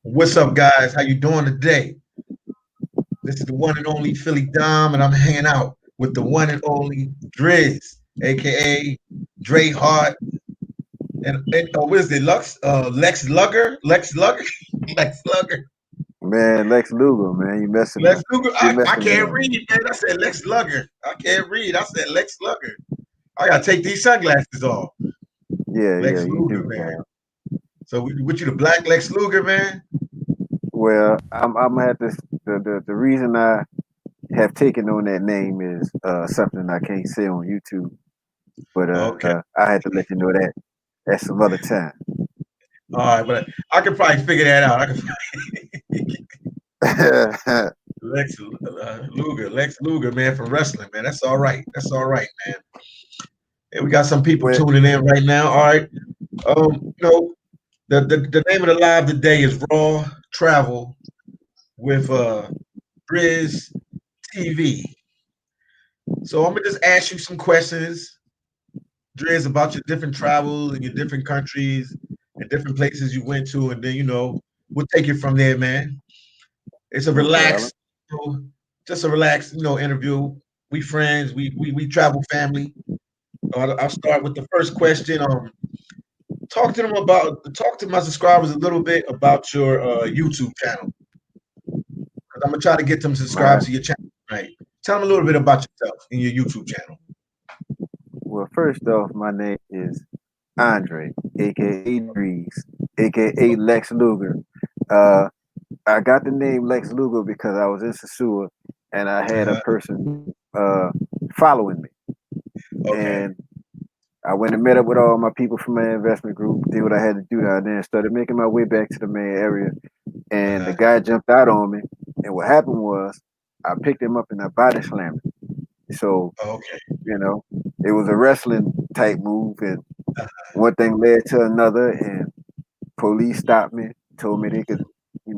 What's up, guys? How you doing today? This is the one and only Philly Dom, and I'm hanging out with the one and only Driz, aka Dre Hart, and what is it, Lex Lugger, Lex Lugger, Man, Lex Luger, man, you messing Lex up. Luger. You I messing can't with read, him. man. I said Lex Lugger. I can't read. I said Lex Lugger. I gotta take these sunglasses off. Yeah, Lex you Luger, do, man. man. So what you the black Lex Luger, man? Well, I'm gonna have to. The reason I have taken on that name is something I can't say on YouTube, but Okay. I had to let you know that at some other time. All right, but I could probably figure that out. I could Lex Luger, man, from wrestling, man. That's all right. That's all right, man. Hey, we got some people well, tuning in right now. All right. The name of the live today is Raw Travel with Driz TV. So I'm gonna just ask you some questions, Driz, about your different travels and your different countries and different places you went to, and then we'll take it from there, man. It's a no problem. relaxed, just a relaxed, interview. We friends. We travel family. I'll start with the first question. Talk to my subscribers a little bit about your YouTube channel. 'Cause I'm gonna try to get them to subscribe My to your channel. Right. Tell them a little bit about yourself and your YouTube channel. well, first off, my name is Andre, aka Dreez, aka Lex Luger. Uh, I got the name Lex Luger because I was in Sasua and I had a person following me, Okay. and I went and met up with all my people from my investment group, did what I had to do down there, and started making my way back to the main area. And the guy jumped out on me, and what happened was I picked him up and I body slammed him. So, Okay. it was a wrestling type move, and Uh, one thing led to another, and police stopped me, told me they could,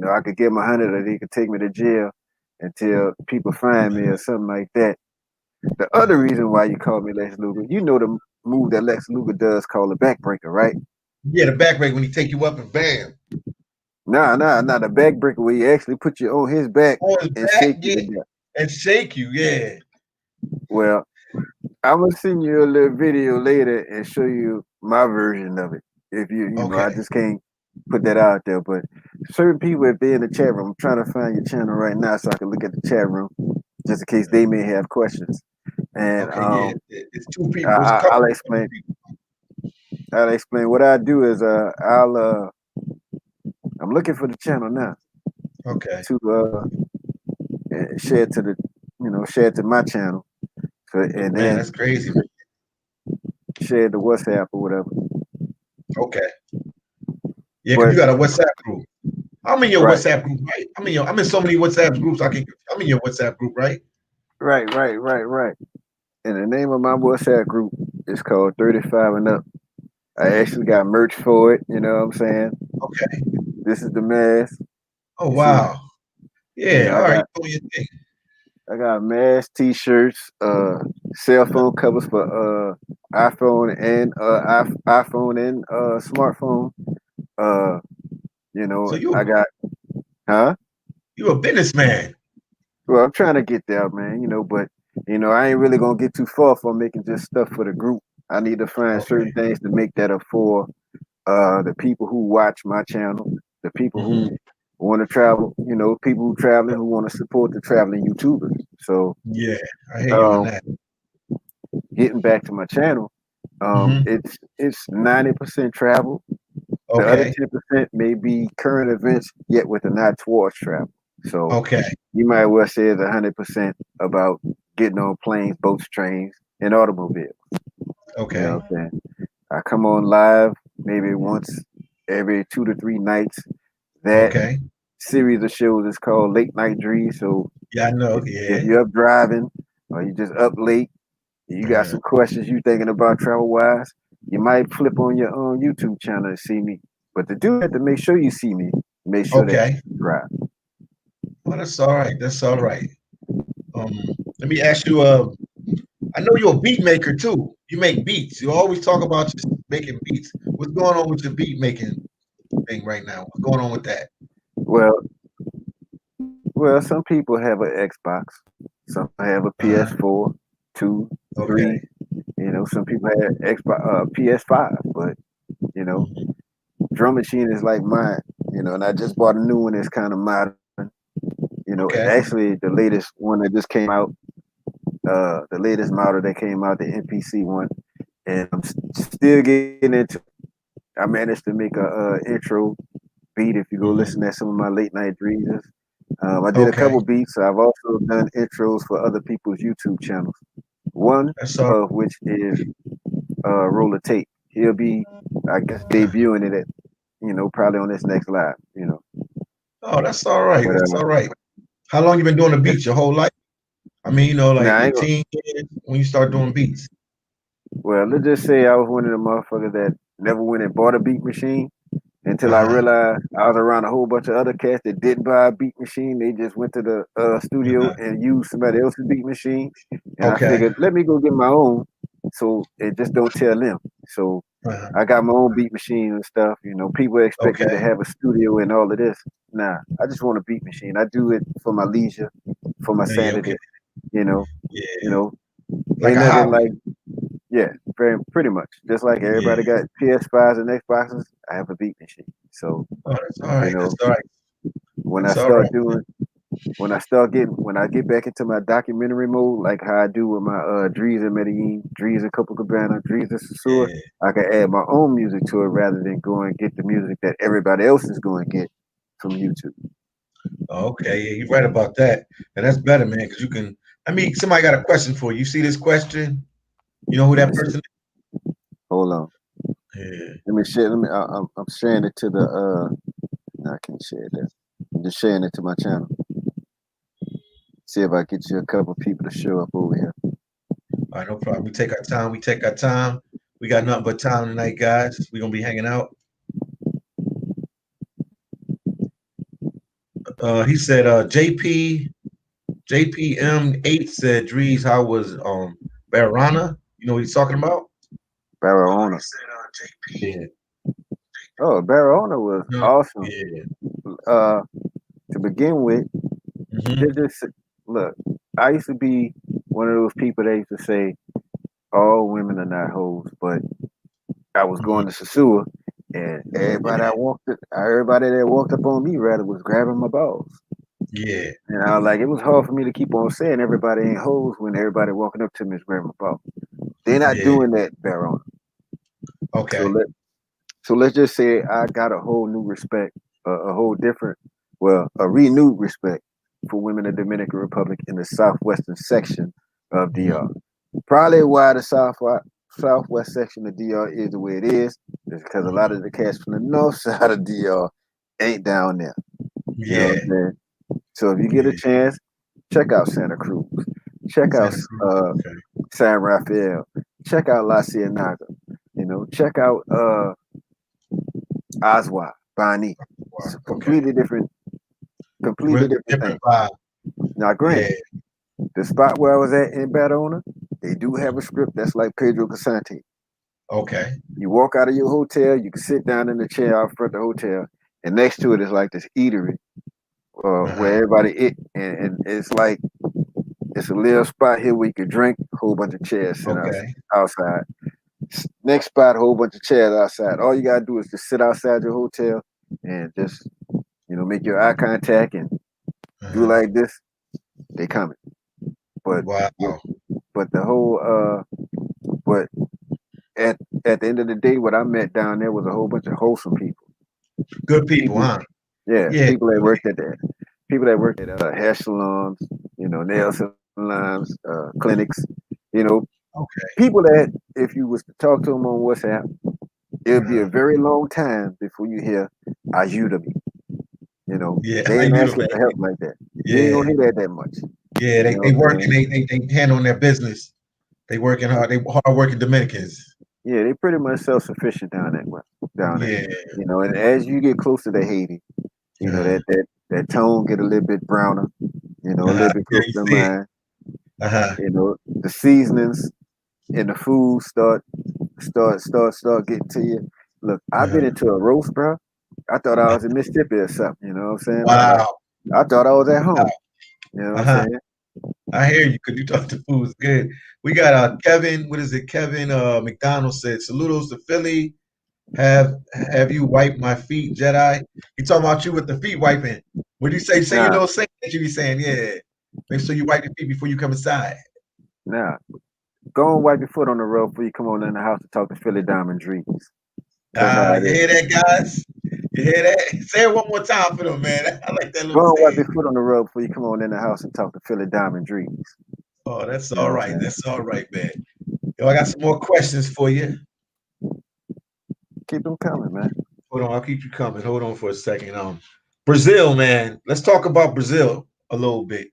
I could give them 100 or they could take me to jail until people find me or something like that. The other reason why you call me Lex Luger, you know the move that Lex Luger does called a backbreaker, right? Yeah, the back break when he take you up and bam. Nah. The backbreaker where he actually put you on his back On his and back, shake you yeah, to death. and shake you, yeah. Well, I'm gonna send you a little video later and show you my version of it. If I Okay. just can't put that out there. But certain people, if they're in the chat room, I'm trying to find your channel right now so I can look at the chat room just in case they may have questions. And Okay, yeah. It's two people. It's a I, couple I'll of explain. people. I'll explain. What I do is I'm looking for the channel now Okay. to share it to share it to my channel, and Man, then that's crazy, man. share the WhatsApp or whatever. Okay. Yeah, because But you got a WhatsApp group. I'm in your right, WhatsApp group, right? I'm in so many WhatsApp groups. I'm in your WhatsApp group, right? right. And the name of my WhatsApp group is called 35 and Up. I actually got merch for it. You know what I'm saying? Okay. This is the mask. Oh You see, wow. Yeah. I All right. got You doing your thing. masks, t-shirts, cell phone covers for iPhone and smartphone. Uh, So you I got huh? you a businessman. Well, I'm trying to get there, man. But I ain't really gonna get too far from making just stuff for the group. I need to find certain Okay. things to make that up for the people who watch my channel, the people Mm-hmm. who want to travel, people who traveling who want to support the traveling YouTubers. So, Yeah, I hear you on um, that. getting back to my channel, Mm-hmm. it's 90% travel. The other Okay. 10% may be current events, yet with an eye towards travel. So Okay. you might well say it's 100% about getting on planes, boats, trains, and automobiles. You know Okay. what I'm saying? I come on live maybe once every 2 to 3 nights. That Okay. series of shows is called Late Night Dreams. So Yeah, I know. if Yeah. you're up driving or you just up late, you got Uh-huh. some questions you thinking about travel wise, you might flip on your own YouTube channel and see me. But to do that, to make sure you see me, make sure that Okay. you subscribe. Well, that's all right. That's all right. Um, Let me ask you. I know you're a beat maker too. You make beats. You always talk about just making beats. What's going on with your beat making? thing right now? What's going on with that? Well, well, some people have an Xbox, some have a PS4, 2, Okay. 3. You know, some people have Xbox, PS5, but you know, drum machine is like mine. You know, and I just bought a new one that's kind of modern. You know, Okay. actually the latest one that just came out, the latest model that came out, the NPC one, and I'm still getting into. I managed to make a intro beat. If you go listen at some of my late night dreams, I did a Okay. couple beats. I've also done intros for other people's YouTube channels. One That's all. of which is Roller Tape. He'll be, I guess, debuting it at, you know, probably on this next live. You know. Oh, that's all right. But That's all right. How long you been doing the beats? Your whole life? I mean, you know, like now I your ain't gonna, teen years when you start doing beats. well, let's just say I was one of the motherfuckers that never went and bought a beat machine until I realized I was around a whole bunch of other cats that didn't buy a beat machine. They just went to the studio and used somebody else's beat machine. And I Okay. figured, let me go get my own, so it just don't tell them. So Uh-huh. I got my own beat machine and stuff. You know, people expect me to Okay. have a studio and all of this. Nah, I just want a beat machine. I do it for my leisure, for my Yeah, sanity. okay. You know, Yeah. you know, Like ain't a nothing hobby. like, yeah, very pretty much. Just like Yeah. everybody got PS5s and Xboxes, I have a beat machine. So Oh, that's all you right. That's know, all right. when I That's all right. start doing, when I get back into my documentary mode, like how I do with my Dreeztv Medellin, Dreeztv Copacabana, Dreeztv Sasua, Yeah. I can add my own music to it rather than go and get the music that everybody else is going to get from YouTube. Okay. Yeah, you're right about that. And that's better, man, because you can. I mean, somebody got a question for you. You see this question? You know who Let me that see. person Hold on. is? Yeah. Let me share. Let me. I'm sharing it to the. No, I can't share that. I'm just sharing it to my channel. See if I get you a couple people to show up over here. All right, no problem. We take our time. We take our time. We got nothing but time tonight, guys. We're gonna be hanging out. He said JPM8 said Drees, how was Barana? You know what he's talking about? Barahona. Yeah. Oh, Barahona was No. awesome. Yeah. Uh, to begin with, Mm-hmm. just look. I used to be one of those people that used to say all women are not hoes, but I was Mm-hmm. going to Sasua, and everybody that walked up on me rather was grabbing my balls. Yeah. And I was like, it was hard for me to keep on saying everybody ain't hoes when everybody walking up to me is grabbing my balls. They're not Yeah. doing that, Barahona. So Okay. let's just say I got a whole new respect, a whole different, well, a renewed respect for women in the Dominican Republic in the southwestern section of Mm-hmm. DR. Probably why the southwest section of DR is the way it is because a lot of the cats from the north side of DR ain't down there. You know what Yeah. I'm saying? So if you get a Yeah. chance, check out Santa Cruz, check out Santa Cruz. Okay. San Rafael, check out La Cienega, you know, check out Aswa, Bani. Wow. It's a Okay. completely different thing. Different vibe. Now, Yeah. granted, the spot where I was at in Badona, they do have a script that's like Pedro Casante. Okay. You walk out of your hotel, you can sit down in the chair out front of the hotel, and next to it is like this eatery where Uh-huh. everybody eat, and it's like it's a little spot here where you can drink, a whole bunch of chairs sit Okay. outside. Next spot, a whole bunch of chairs outside. All you gotta do is just sit outside your hotel and just make your eye contact and do Uh-huh. like this. They coming, but Wow. but the whole but at at the end of the day, what I met down there was a whole bunch of wholesome people. Good people, People, huh? yeah, Yeah. people that worked at hair salons, nail salons, clinics, you know, Okay. people that if you was to talk to them on WhatsApp, it'll be a Uh-huh. very long time before you hear ayudarte. Yeah. They How ain't you do, asking man? for help like that. You ain't Yeah. gonna hear that much. Yeah. You They know they what I'm working. saying? They handling their business. They working hard. They hard working Dominicans. Yeah, they pretty much self sufficient down there. Yeah. And as you get closer to Haiti, Uh-huh. that tone get a little bit browner, a Uh-huh. little bit Yeah. closer You to see it. mine. Uh-huh. The seasonings and the food start getting to you. Look, I've been Uh-huh. into a roast, bro. I thought I was in Mississippi or something. You know what I'm saying? Wow. I thought I was at home. You know what I'm saying? I hear you because you thought the food was good. We got Kevin. What is it? Kevin McDonald said, "Saludos to Philly. Have you wiped my feet, Jedi?" He talking about you with the feet wiping. What do you say? Say your little saying that you be saying. Yeah. Make sure you wipe your feet before you come inside. Nah. Go and wipe your foot on the road before you come on in the house to talk to Philly Diamond Dreams. That's how it You is. hear that, guys? You hear that? Say it one more time for them, man. I like that little Go and wipe saying. your foot on the road before you come on in the house and talk to Philly Diamond Dreams. Oh, that's You all know what right. I'm saying? That's all right, man. Yo, I got some more questions for you. Keep them coming, man. Hold on, I'll keep you coming. Hold on for a second. Brazil, man. Let's talk about Brazil a little bit.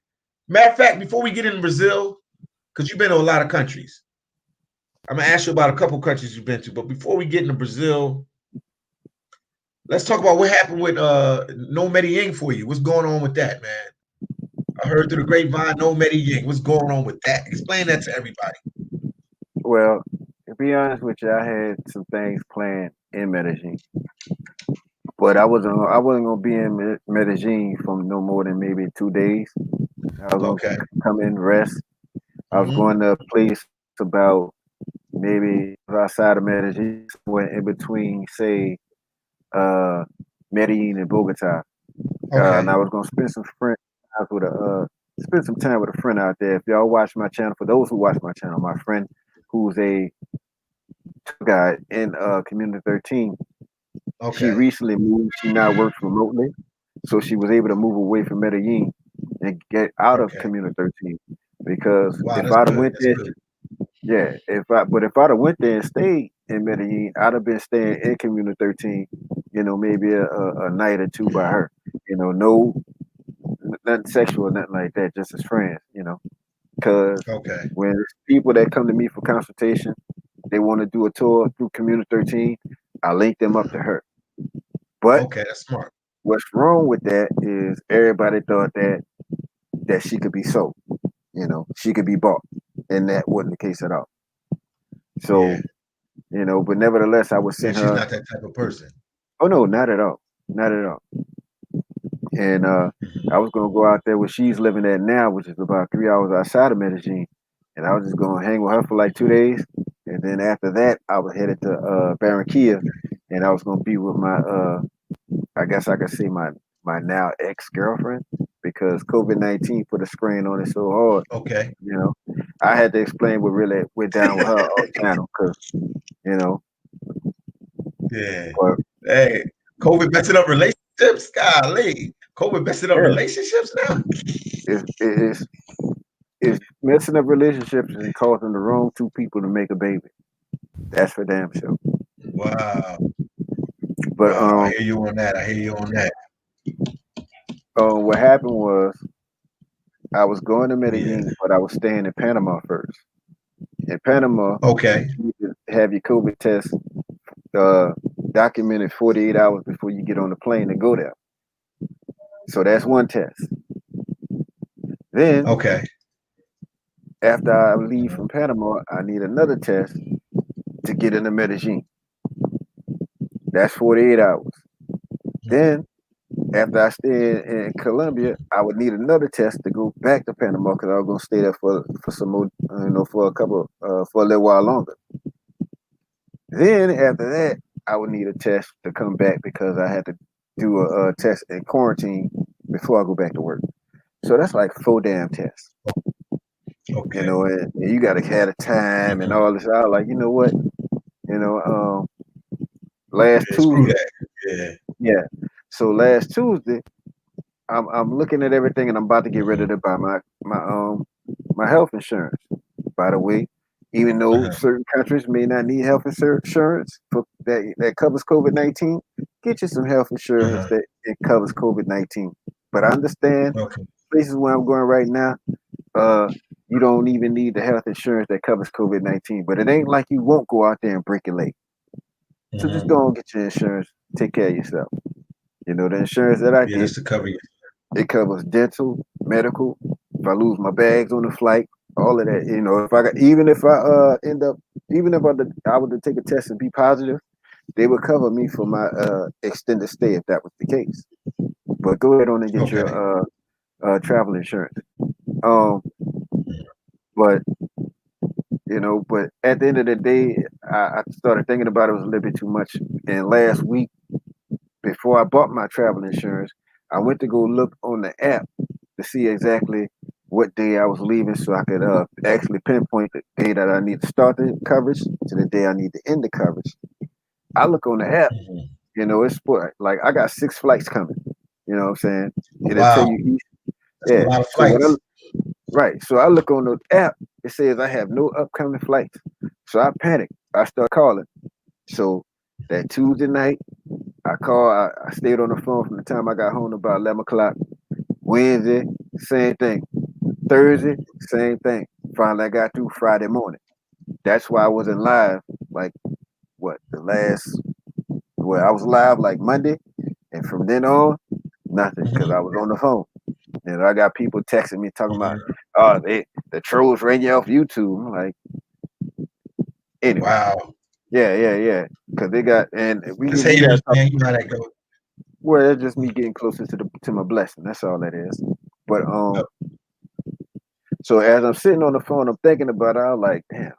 Matter of fact, before we get into Brazil, because you've been to a lot of countries, I'm gonna ask you about a couple countries you've been to. But before we get into Brazil, let's talk about what happened with No Medellin for you. What's going on with that, man? I heard through the grapevine, No Medellin. What's going on with that? Explain that to everybody. Well, to be honest with you, I had some things planned in Medellin, but I wasn't gonna be in Medellin for no more than maybe 2 days. I was gonna come in, rest. I was going to a place about maybe outside of Medellin, somewhere in between, say, Medellin and Bogota. And I was gonna spend some time with a friend out there. If y'all watch my channel, for those who watch my channel, my friend who's a tour guide in Community 13, she recently moved. She now works remotely, so she was able to move away from Medellin and get out of Community 13. Because if I'd have went there, if I'd have went there and stayed in Medellin, I'd have been staying in Community 13, maybe a night or two by her. Nothing sexual, nothing like that, just as friends, because when it's people that come to me for consultation, they want to do a tour through Community 13, I link them up to her. But that's smart. What's wrong with that is everybody thought that she could be sold, she could be bought, and that wasn't the case at all. So, but nevertheless, I would send her. She's not that type of person. Oh no, not at all, not at all. And I was gonna go out there where she's living at now, which is about 3 hours outside of Medellin, and I was just gonna hang with her for like 2 days, and then after that, I was headed to Barranquilla, and I was gonna be with my I guess I could say my now ex-girlfriend, because COVID-19 put a strain on it so hard. I had to explain what really went down with her on the channel, because hey, COVID messing up relationships. Golly, COVID messing up relationships now. It's messing up relationships and causing the wrong two people to make a baby. That's for damn sure. Wow. But I hear you on that. What happened was I was going to Medellin, but I was staying in Panama first. In Panama, you have your COVID test documented 48 hours before you get on the plane to go there. So that's one test. Then, after I leave from Panama, I need another test to get into Medellin. That's 48 hours. Then, after I stay in Colombia, I would need another test to go back to Panama, because I was going to stay there for some more, for a little while longer. Then after that, I would need a test to come back, because I had to do a test in quarantine before I go back to work. So that's like 4 damn tests. And you got to have the time and all this. I was like, you know what? Last Tuesday. So last Tuesday, I'm looking at everything, and I'm about to get ready to buy my health insurance. By the way, even though certain countries may not need health insurance that covers COVID-19, get you some health insurance that it covers COVID-19. But I understand places where I'm going right now, you don't even need the health insurance that covers COVID-19. But it ain't like you won't go out there and break your leg. So just go and get your insurance. Take care of yourself. The insurance that I get, to cover you. It covers dental, medical. If I lose my bags on the flight, all of that. If I were to take a test and be positive, they would cover me for my extended stay if that was the case. But go ahead on and get your travel insurance. But you know, but at the end of the day, I started thinking about it was a little bit too much. And last week, before I bought my travel insurance, I went to go look on the app to see exactly what day I was leaving, so I could actually pinpoint the day that I need to start the coverage to the day I need to end the coverage. I look on the app, you know, it's like I got 6 flights coming. You know what I'm saying? It'll tell you That's a lot of flights. So I look on the app, it says I have no upcoming flights. So I panic. I start calling. So that Tuesday night, I stayed on the phone from the time I got home about 11 o'clock. Wednesday, same thing. Thursday, same thing. Finally, I got through Friday morning. That's why I wasn't live like I was live like Monday. And from then on, nothing, because I was on the phone. And I got people texting me talking about, the trolls ran you off YouTube. I'm like, anyway. Wow. Yeah. Because they got, and Just haters, man. You know how that goes. Well, that's just me getting closer to my blessing. That's all that is. But so as I'm sitting on the phone, I'm thinking about it. I was like, damn,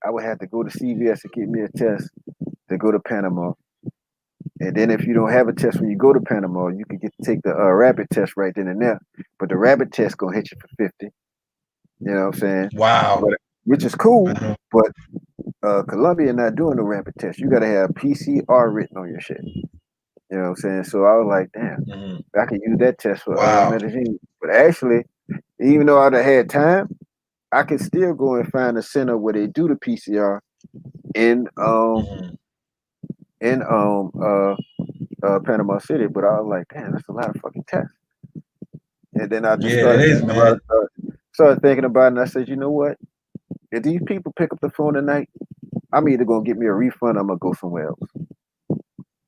I would have to go to CVS to get me a test to go to Panama. And then if you don't have a test when you go to Panama, you can take the rapid test right then and there. But the rapid test gonna hit you for 50. You know what I'm saying? Wow. Which is cool, but Colombia not doing the rapid test. You gotta have PCR written on your shit. You know what I'm saying? So I was like, damn, I can use that test for Medellin. But actually, even though I'd have had time, I could still go and find a center where they do the PCR in Panama City. But I was like, damn, that's a lot of fucking tests. And then I just started thinking about it, and I said, you know what? If these people pick up the phone tonight, I'm either gonna get me a refund or I'm gonna go somewhere else.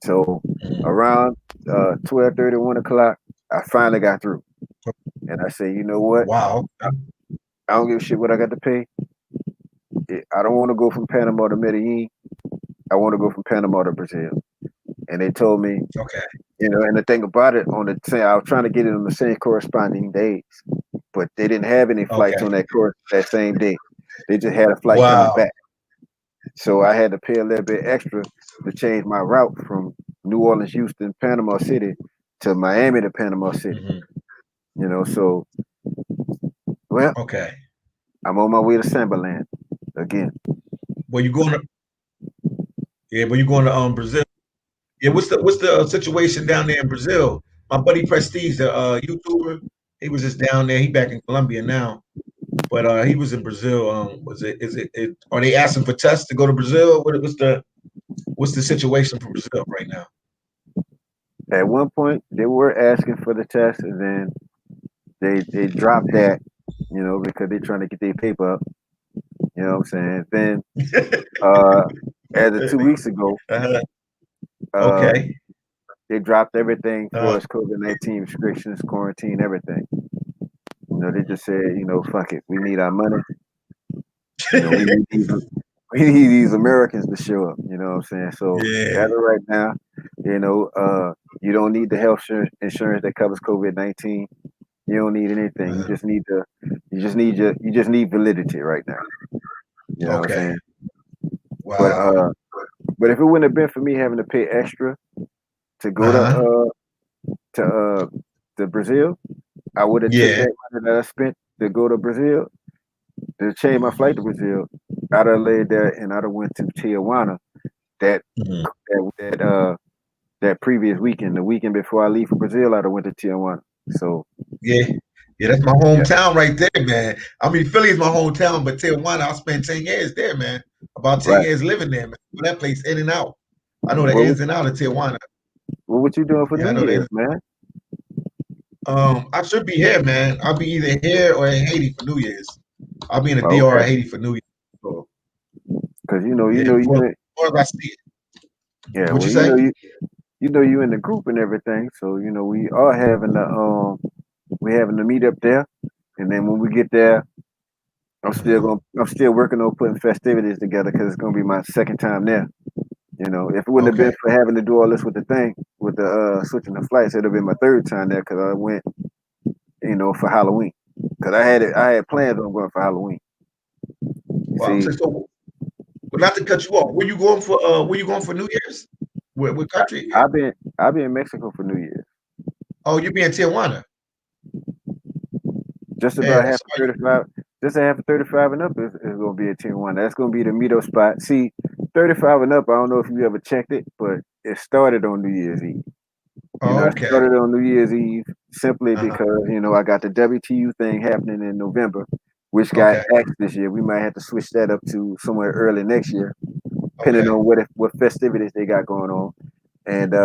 So around 12:30, 1 o'clock, I finally got through. And I said, you know what? Wow. I don't give a shit what I got to pay. I don't want to go from Panama to Medellin. I want to go from Panama to Brazil. And they told me, you know, and the thing about it, I was trying to get it on the same corresponding days, but they didn't have any flights on that same day. They just had a flight coming back. So I had to pay a little bit extra to change my route from New Orleans, Houston, Panama City to Miami to Panama City. You know, so well, I'm on my way to Sambaland again. Well, you going to? Yeah, but you going to Brazil? Yeah, what's the situation down there in Brazil? My buddy Prestige, the YouTuber, he was just down there. He back in Colombia now, but he was in Brazil. Are they asking for tests to go to Brazil? What's the situation for Brazil right now? At one point, they were asking for the test, and then they dropped that, you know, because they're trying to get their paper up. You know what I'm saying? Then, as of 2 weeks ago, they dropped everything for us, COVID-19 restrictions, quarantine, everything. You know, they just said, you know, fuck it, we need our money. You know, we need these Americans to show up. You know what I'm saying? So as of right now, you know, you don't need the health insurance that covers COVID-19. You don't need anything. You just need validity right now. You know what I'm saying? Wow. But if it wouldn't have been for me having to pay extra to go to Brazil, I would have took that money that I spent to go to Brazil to change my flight to Brazil. I'd have laid there and I'd have went to Tijuana that previous weekend. The weekend before I leave for Brazil, I'd have went to Tijuana. So yeah, that's my hometown right there, man. I mean, Philly is my hometown, but Tijuana, I spent 10 years there, man. About 10 years living there, man. That place in and out. I know the ins and out of Tijuana. Well, what you doing for New Year's, man? I should be here, man. I'll be either here or in Haiti for New Year's. I'll be in the DR or Haiti for New Year's. So, because you know you I see it. Yeah, what you say? You know you in the group and everything, so you know we are having the meet up there, and then when we get there, I'm still working on putting festivities together because it's gonna be my second time there. You know, if it wouldn't have Okay. been for having to do all this with the thing, with the switching the flights, it'd have been my third time there because I went, you know, for Halloween. Because I had plans on going for Halloween. Well, See, so well, not to cut you off. Where you going for? Where you going for New Year's? What country again? I've been in Mexico for New Year's. Oh, you be in Tijuana. Just Yeah, about half of 35. Just half of 35 and up is gonna be a Tijuana. That's gonna be the meetup spot. See, 35 and up. I don't know if you ever checked it, but it started on New Year's Eve. You know, oh, I okay. started on New Year's Eve simply because, you know, I got the WTU thing happening in November, which got axed this year. We might have to switch that up to somewhere early next year, depending on what festivities they got going on. And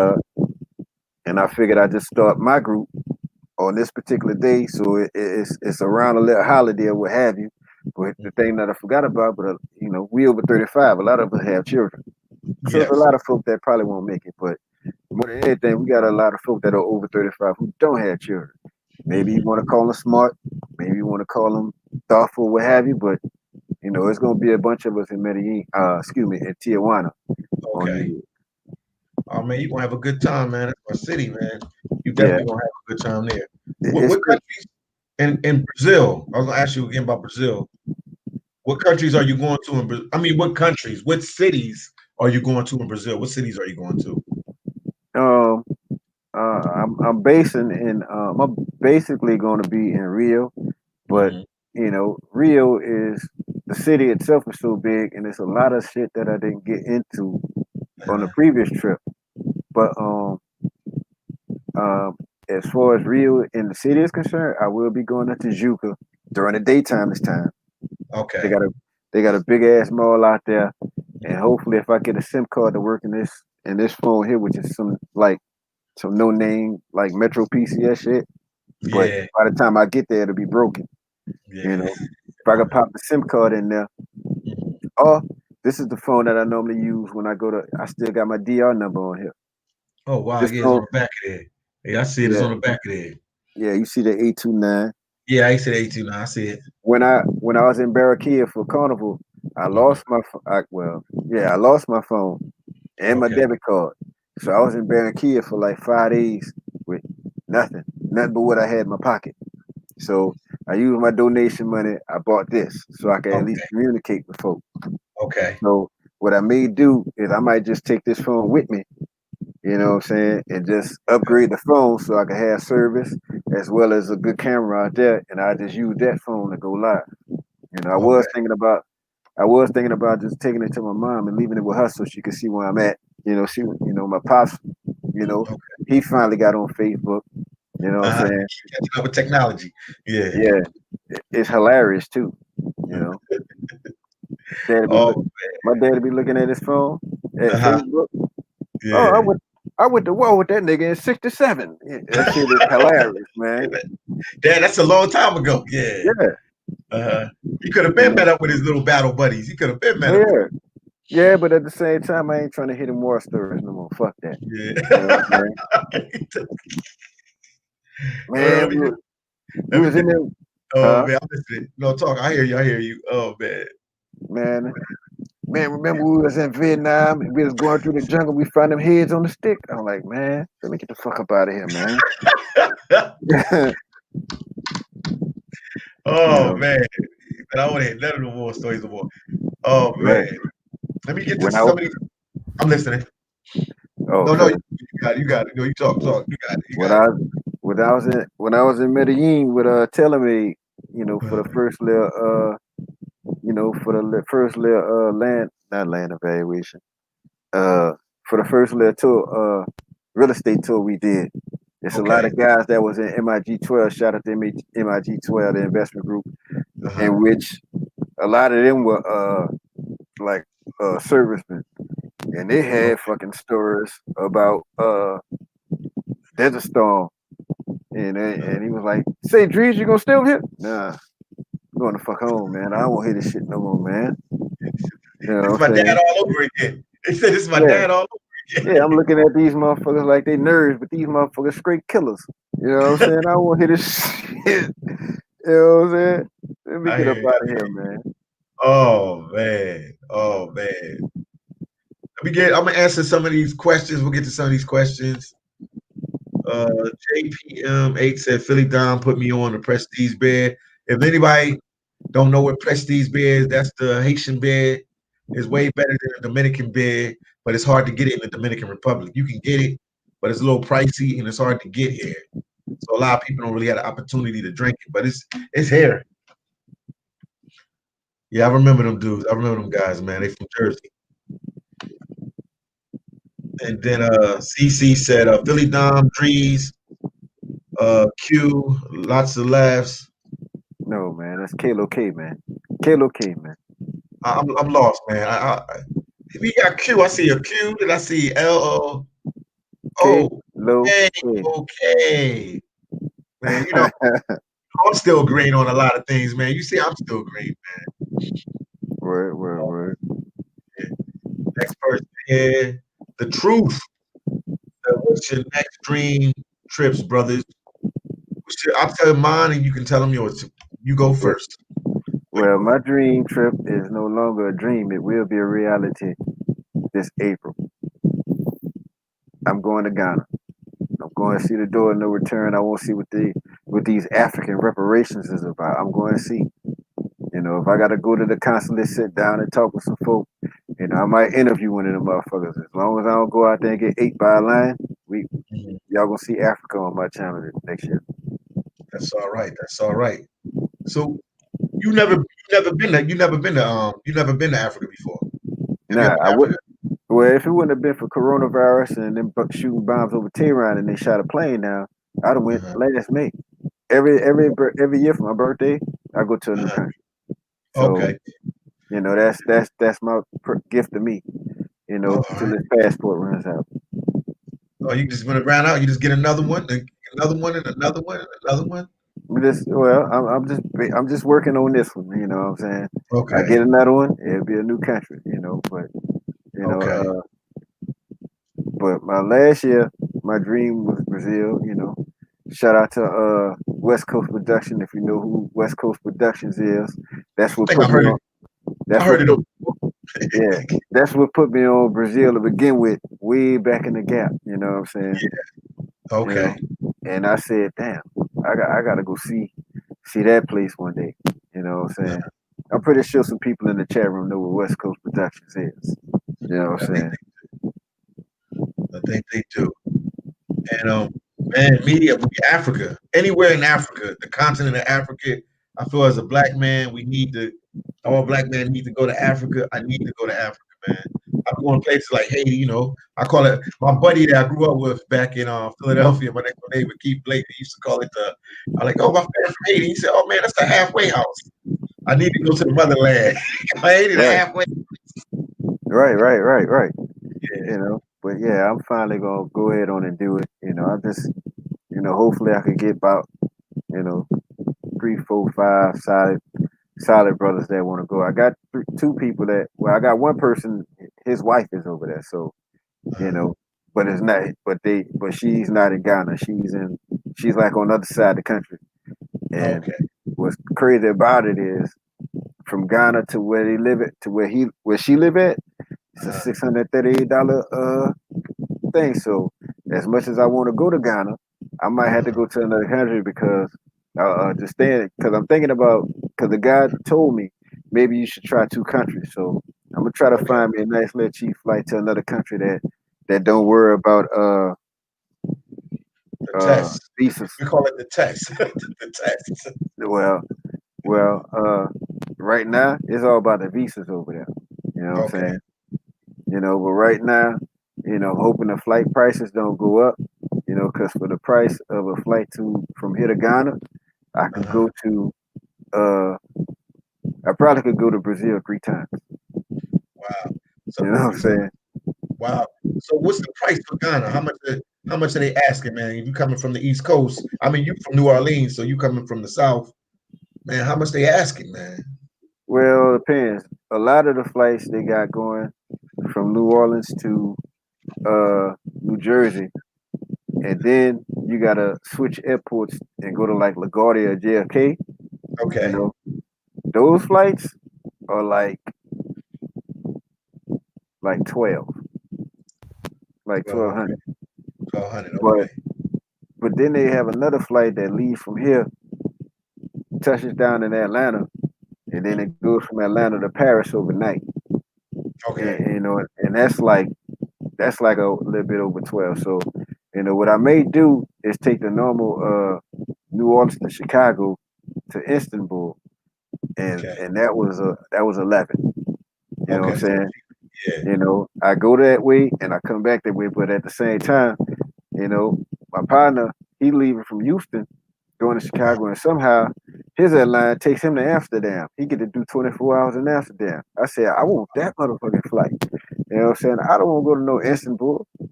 I figured I'd just start my group on this particular day, so it's around a little holiday or what have you. But the thing that I forgot about, but you know, we over 35. A lot of us have children, so there's a lot of folk that probably won't make it. But more than anything, we got a lot of folk that are over 35 who don't have children. Maybe you want to call them smart, maybe you want to call them thoughtful, what have you. But you know, it's gonna be a bunch of us in Medellin, in Tijuana. Okay. Oh man, you gonna have a good time, man. That's my city, man. You definitely gonna have a good time there. What countries in Brazil? I was gonna ask you again about Brazil. What countries are you going to in Brazil? I mean, what countries? What cities are you going to in Brazil? What cities are you going to? I'm basing in. I'm basically going to be in Rio, but you know, Rio is the city itself is so big, and there's a lot of shit that I didn't get into on the previous trip. But as far as Rio in the city is concerned, I will be going to Tijuca during the daytime this time. Okay. They got a big ass mall out there, and hopefully, if I get a SIM card to work in this phone here, which is some no name like Metro PCS shit. But by the time I get there, it'll be broken. You know, if I could pop the SIM card in there. Oh, this is the phone that I normally use when I go to. I still got my DR number on here. Oh wow, yeah, it's on the back of there. Yeah, I see it. It's on the back of there. Yeah, you see the 829. Yeah, I see the 829. I see it. When I was in Barranquilla for Carnival, I lost my I lost my phone and my debit card. So I was in Barranquilla for like 5 days with nothing but what I had in my pocket. So I used my donation money. I bought this so I can at least communicate with folks. Okay. So what I may do is I might just take this phone with me, you know what I'm saying, and just upgrade the phone so I can have service as well as a good camera out there, and I just use that phone to go live. You know, I was thinking about just taking it to my mom and leaving it with her so she could see where I'm at. You know, my pops, you know, he finally got on Facebook. You know what I'm saying? Catching up with technology. Yeah. Yeah. It's hilarious too. You know. My dad be looking at his phone at Facebook. Yeah. Oh, I went to war with that nigga in '67. Yeah, that shit is hilarious, man. Dad, that's a long time ago. Yeah. Yeah. He could have been met up with his little battle buddies. He could have been met up with them. Yeah, but at the same time, I ain't trying to hit him war stories no more. Fuck that. Yeah. You know man, we was in there. Oh man, I'm listening. No, talk. I hear you. Oh man. Man, remember we was in Vietnam and we was going through the jungle, we found them heads on the stick. I'm like, man, let me get the fuck up out of here, man. Man. But I want to hear none of the war stories no more. Oh man. Let me get to some of these. I'm listening. Oh no, you got it. No, you talk. You got it. When I was in Medellin with Telemaid, you know, for the first little land evaluation. For the first little tour, real estate tour we did. There's a lot of guys that was in MIG-12. Shout out to MIG-12, the investment group, in which a lot of them were servicemen, and they had fucking stories about Desert Storm. And he was like, "Say, Dreez, you gonna stay over here?" Nah, I'm going to fuck home, man. I don't want to hear this shit no more, man. You know, this is my dad all over again. They said this is my dad all over again. Yeah, I'm looking at these motherfuckers like they nerds, but these motherfuckers straight killers. You know what I'm saying? I don't want to hear this shit. You know what I'm saying? Let me get up out of here, man. Oh man. Let I'm gonna answer some of these questions. We'll get to some of these questions. JPM8 said Philly Dom put me on the Prestige bed. If anybody don't know what Prestige bed is, that's the Haitian bed. It's way better than the Dominican bed, but it's hard to get it in the Dominican Republic. You can get it, but it's a little pricey and it's hard to get here. So a lot of people don't really have the opportunity to drink it, but it's here. Yeah, I remember them dudes. I remember them guys, man. They from Jersey. And then CC said Philly Dom, Dreez, Q, lots of laughs. No, man, that's Kalo K, man. Kalo K, man. I'm lost, man. We got Q. I see a Q. Then I see L O. Okay. Man, you know, I'm still green on a lot of things, man. You see, I'm still green, man. Word. Yeah. Next person here. The truth. What's your next dream trips, brothers? I'll tell mine and you can tell them yours. You go first. Well, my dream trip is no longer a dream. It will be a reality this April. I'm going to Ghana. I'm going to see the door of no return. I want to see what these African reparations is about. I'm going to see. You know, if I got to go to the consulate, sit down and talk with some folk, you know, I might interview one of them motherfuckers. As long as I don't go out there and get ate by a lion, y'all gonna see Africa on my channel next year. That's all right. That's all right. So you never been to Africa before. Nah, I wouldn't. Well, if it wouldn't have been for coronavirus and them shooting bombs over Tehran and they shot a plane down, I'd have went last May. Every year for my birthday, I go to a new country. So, you know, that's my gift to me. You know, till this passport runs out. Oh, you just went around out. You just get another one, and another one, and another one, and another one. I'm just working on this one. You know what I'm saying? Okay. I get another one, it'll be a new country. You know, but you know, but my last year, my dream was Brazil. You know, shout out to West Coast Production. If you know who West Coast Productions is, that's what put me on. Yeah, that's what put me on Brazil to begin with, way back in the gap. You know what I'm saying? Yeah. Okay. You know? And I said, damn, I gotta go see that place one day. You know what I'm saying? I'm pretty sure some people in the chat room know what West Coast Productions is. You know what I'm saying? I think they do. And man, media, Africa, anywhere in Africa, the continent of Africa. I feel as a black man, all black men need to go to Africa. I need to go to Africa, man. I'm going places like Haiti, you know. I call it my buddy that I grew up with back in Philadelphia. My next neighbor, Keith Blake, he used to call it I'm like, oh, my friend from Haiti. He said, oh man, that's the halfway house. I need to go to the motherland. Haiti, the halfway. Right. Yeah. You know, but yeah, I'm finally gonna go ahead on and do it. You know, I just, you know, hopefully I could get about, you know, 3, 4, 5 solid brothers that want to go. I got 2 people I got one person, his wife is over there, so you know, but it's not, but she's not in Ghana. She's like on the other side of the country. And what's crazy about it is, from Ghana to where they live at, to where she live at, it's a $638 thing. So as much as I want to go to Ghana, I might have to go to another country because because I'm thinking about, because the guy told me maybe you should try 2 countries. So I'm gonna try to find me a nice little cheap flight to another country that don't worry about visas. We call it the test. The test. Well, right now it's all about the visas over there. You know what I'm saying? You know, but right now, you know, hoping the flight prices don't go up. You know, because for the price of a flight from here to Ghana, I could go to I probably could go to Brazil 3 times. Wow. So, you know what I'm saying? Wow. So what's the price for Ghana? How much are they asking, man? You coming from the East Coast? I mean, you from New Orleans, so you coming from the South, man. How much they asking, man? Well, it depends. A lot of the flights they got going from New Orleans to New Jersey, and then you gotta switch airports and go to like LaGuardia or JFK. Okay. You know, those flights are like 12. like 1200. 1200. But Okay. then they have another flight that leaves from here, touches down in Atlanta, and then it goes from Atlanta to Paris overnight. Okay. And you know, and that's like a little bit over 12. So, you know, what I may do is take the normal New Orleans to Chicago to Istanbul, and Okay. that was 11. You know what I'm Okay. saying? Yeah. You know, I go that way and I come back that way, but at the same time, you know, my partner, he leaving from Houston, going to Chicago, and somehow his airline takes him to Amsterdam. He get to do 24 hours in Amsterdam. I said, I want that motherfucking flight. You know what I'm saying? I don't want to go to no Istanbul. You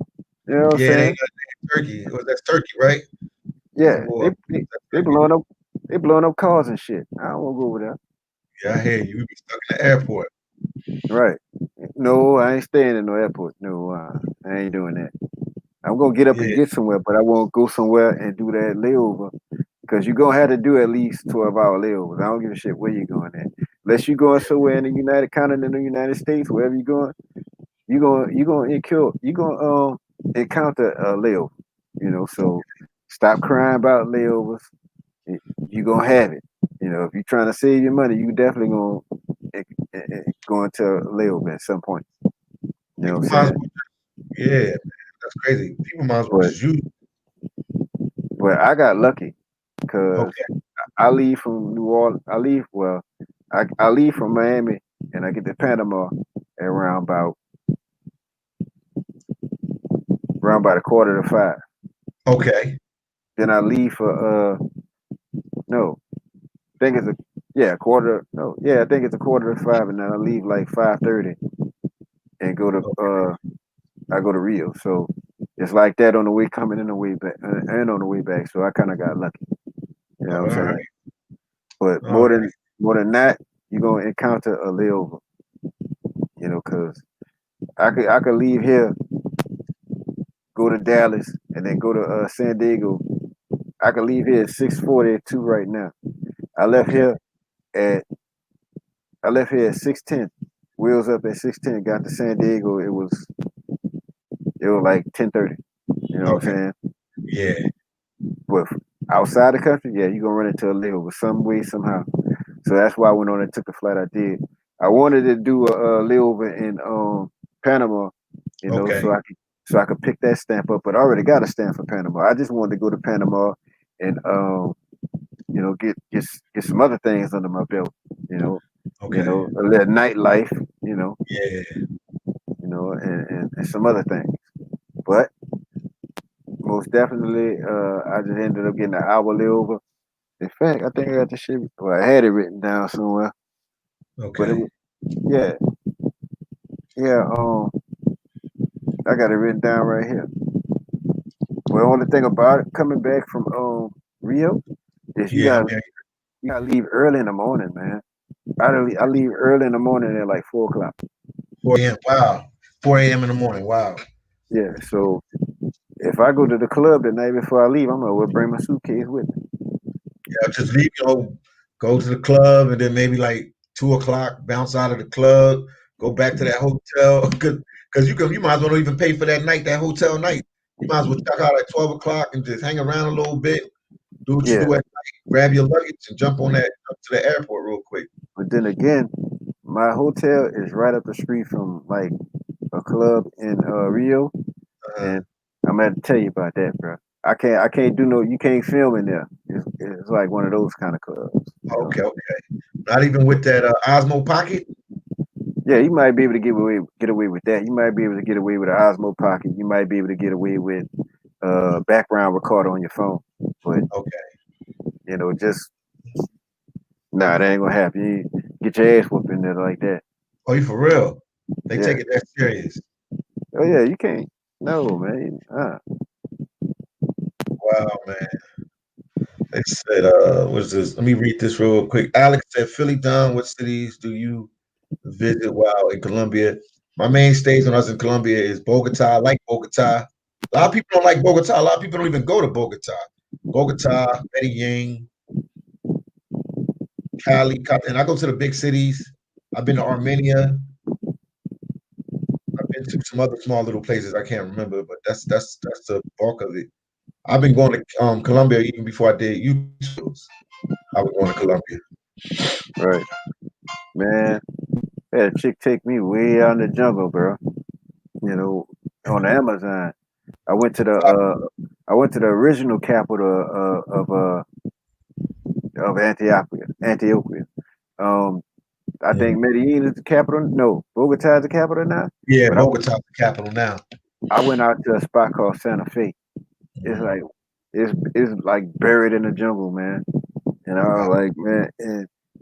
know what I'm Yeah, saying? Turkey. Well, that's Turkey, right? Yeah, Istanbul. they blowing up cars and shit. I don't want to go over there. Yeah, I hear you. We be stuck in the airport. Right. No, I ain't staying in no airport. No, I ain't doing that. I'm gonna get up and Yeah. get somewhere, but I won't go somewhere and do that layover because you're gonna have to do at least 12-hour layovers. I don't give a shit where you're going at. Unless you're going somewhere in the United Continental United States, wherever you're going, you're gonna encounter a layover. You know, so stop crying about layovers. You're gonna have it. You know, if you're trying to save your money, you definitely gonna go into a layover at some point. You know People what I'm might as saying? well. Yeah, man, that's crazy. People might as well But just use. I got lucky because Okay. I leave from New Orleans. I leave from Miami and I get to Panama at around about 4:45. Okay. Then I leave for no, I think it's a yeah quarter no yeah I think it's 4:45, and then I leave like 5:30 and I go to Rio. So it's like that on the way coming and the way back and on the way back. So I kind of got lucky. You know All what I'm saying? right. But All right. more than that, you're gonna encounter a layover. You know, cause I could leave here, go to Dallas, and then go to San Diego. I could leave here at 6:42 right now. I left Okay. here at I left here at 6:10. Wheels up at 6:10. Got to San Diego. It was like 10:30. You know what Okay. I'm saying? Yeah. But outside the country, yeah, you're gonna run into a layover some way, somehow. So that's why I went on and took the flight I did. I wanted to do a layover in Panama, you know, Okay. so I could pick that stamp up. But I already got a stamp for Panama. I just wanted to go to Panama and you know, get some other things under my belt, you know, Okay. a little nightlife, Yeah. and some other things. But most definitely, I just ended up getting an hour layover. In fact, I think I got the shit. Well, I had it written down somewhere, but it Okay. was yeah, yeah. I got it written down right here. Well, the only thing about it coming back from Rio is Yeah. I'm here. you gotta leave early in the morning, man. I leave early in the morning at like 4 o'clock. 4 a.m. Wow. 4 a.m. in the morning. Wow. Yeah, so if I go to the club the night before I leave, I'm gonna bring my suitcase with me. Yeah. Just leave. Go to the club, and then maybe like 2 o'clock, bounce out of the club, go back to that hotel. Because you might as well not even pay for that night, that hotel night. You might as well check out at 12 o'clock and just hang around a little bit, do what you Yeah, do at night, grab your luggage, and jump to the airport real quick. but then again, my hotel is right up the street from like a club in Rio, Uh, and I'm gonna have to tell you about that, bro. I can't do no. You can't film in there. It's like one of those kind of clubs, you know. okay, okay. Not even with that Osmo Pocket. Yeah, you might be able to get away with that. You might be able to get away with an Osmo Pocket. You might be able to get away with background recorder on your phone. But Okay. just nah, that ain't gonna happen. You get your ass whooped in there like that. Oh, you for real? They Yeah. take it that serious. Oh yeah, you can't. No, man. Wow, man. They said, what's this? Let me read this real quick. Alex said, Philly Don, what cities do you visit while in Colombia? My main stays when I was in Colombia is Bogota. I like Bogota. A lot of people don't like Bogota. A lot of people don't even go to Bogota. Bogota, Medellin, Cali, and I go to the big cities. I've been to Armenia. I've been to some other small little places I can't remember, but that's the bulk of it. I've been going to Colombia even before I did YouTube. I was going to Colombia. Right, man. Had a chick take me way out in the jungle, bro. You know, on the Amazon. I went to the original capital of Antioquia. I think Medellin is the capital. No, Bogota is the capital now. Yeah, But Bogota's the capital now. I went out to a spot called Santa Fe. It's like it's like buried in the jungle, man. And I was like, man,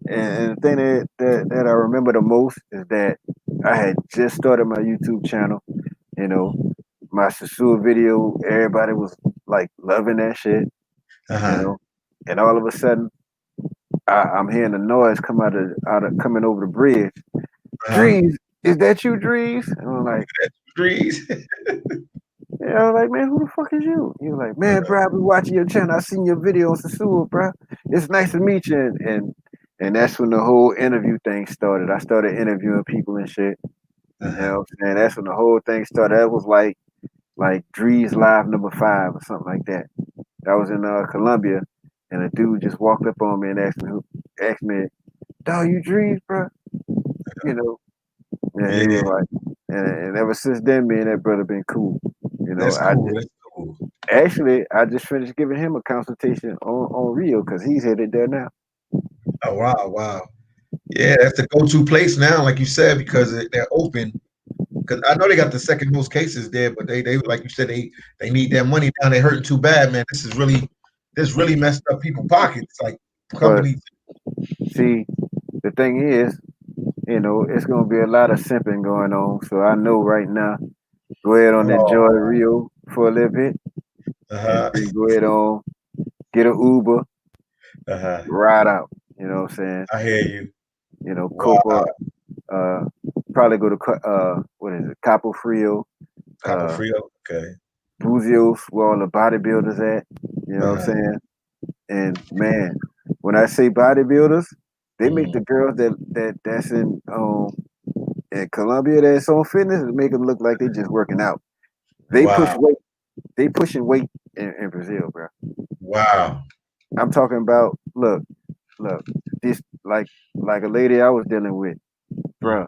and the thing that I remember the most is that I had just started my YouTube channel. You know, my Sasua video, everybody was like loving that shit. You know, and all of a sudden, I'm hearing the noise coming over the bridge. Dreez, is that you, Dreez? And I'm like, Dreez. Yeah, I was like, man, who the fuck is you? He was like, man, bro, I've been watching your channel. I seen your video on Sasua, bro. It's nice to meet you. And that's when the whole interview thing started. I started interviewing people and shit. You know what I'm saying? That's when the whole thing started. That was like Dreez Live #5 or something like that. I was in Colombia, and a dude just walked up on me and asked me, dog, you Dreez, bro? You know, and he was like, and ever since then, me and that brother been cool. You know, that's cool. Actually, I just finished giving him a consultation on Rio because he's headed there now. Oh wow. Yeah, that's the go-to place now, like you said, because they're open. Because I know they got the second most cases there, but they like you said, they need their money now. They hurting too bad, man. This really messed up people's pockets. Like companies. But, see, the thing is, you know, it's gonna be a lot of simping going on. So I know right now, go ahead on enjoy Rio for a little bit, and then go ahead on get an Uber, ride out. You know what I'm saying? I hear you. You know, Copa, probably go to what is it, Capo Frio. Capo Frio, okay. Buzios, where all the bodybuilders at. You know what I'm saying? And man, when I say bodybuilders, they make the girls that's in Colombia that's on fitness and make them look like they just working out. They push weight. They pushing weight in Brazil, bro. Wow. I'm talking about look, this like a lady I was dealing with, bro.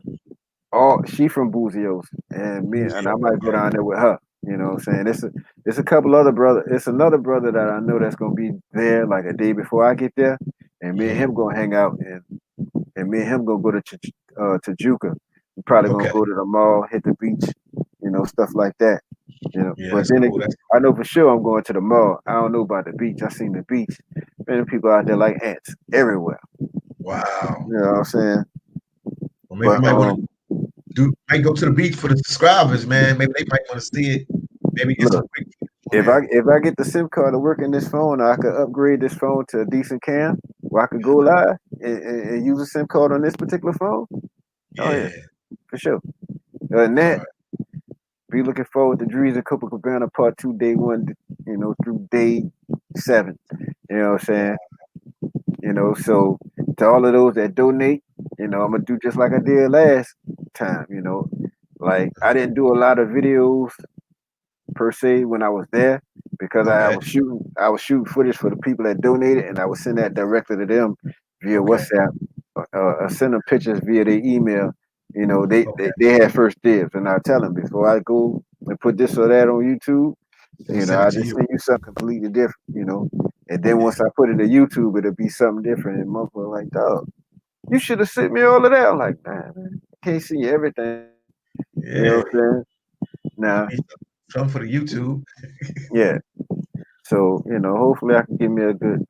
She from Buzios, and I might go down there with her. You know what I'm saying? It's a couple other brother. It's another brother that I know that's gonna be there like a day before I get there, and me and him gonna hang out, and me and him gonna go to Tijuca. We're probably gonna go to the mall, hit the beach, you know, stuff like that. You know, but then cool. I know for sure I'm going to the mall. I don't know about the beach. I seen the beach. Man, people out there like ants everywhere. Wow. You know what I'm saying? Well, maybe might go to the beach for the subscribers, man. Maybe they might want to see it. Maybe get some quick. If I get the SIM card to work in this phone, I could upgrade this phone to a decent cam where I could go live and use a SIM card on this particular phone. Yeah. Oh, yeah. For sure. And that, be looking forward to Dreeztv Copacabana Part 2, Day 1, you know, through Day 7. You know what I'm saying? You know, so to all of those that donate, you know, I'm gonna do just like I did last time. You know, like I didn't do a lot of videos per se when I was there because I was shooting footage for the people that donated, and I would send that directly to them via WhatsApp, send them pictures via their email. You know, they had first dibs, and I tell them before I go and put this or that on YouTube, you know, I just send you something completely different, you know. And then once I put it to YouTube, it'll be something different. And motherfucker like, dog, you should have sent me all of that. I'm like, nah, man, I can't see everything. Yeah. You know what I'm saying? Nah. Something for the YouTube. Yeah. So, you know, hopefully I can give me a good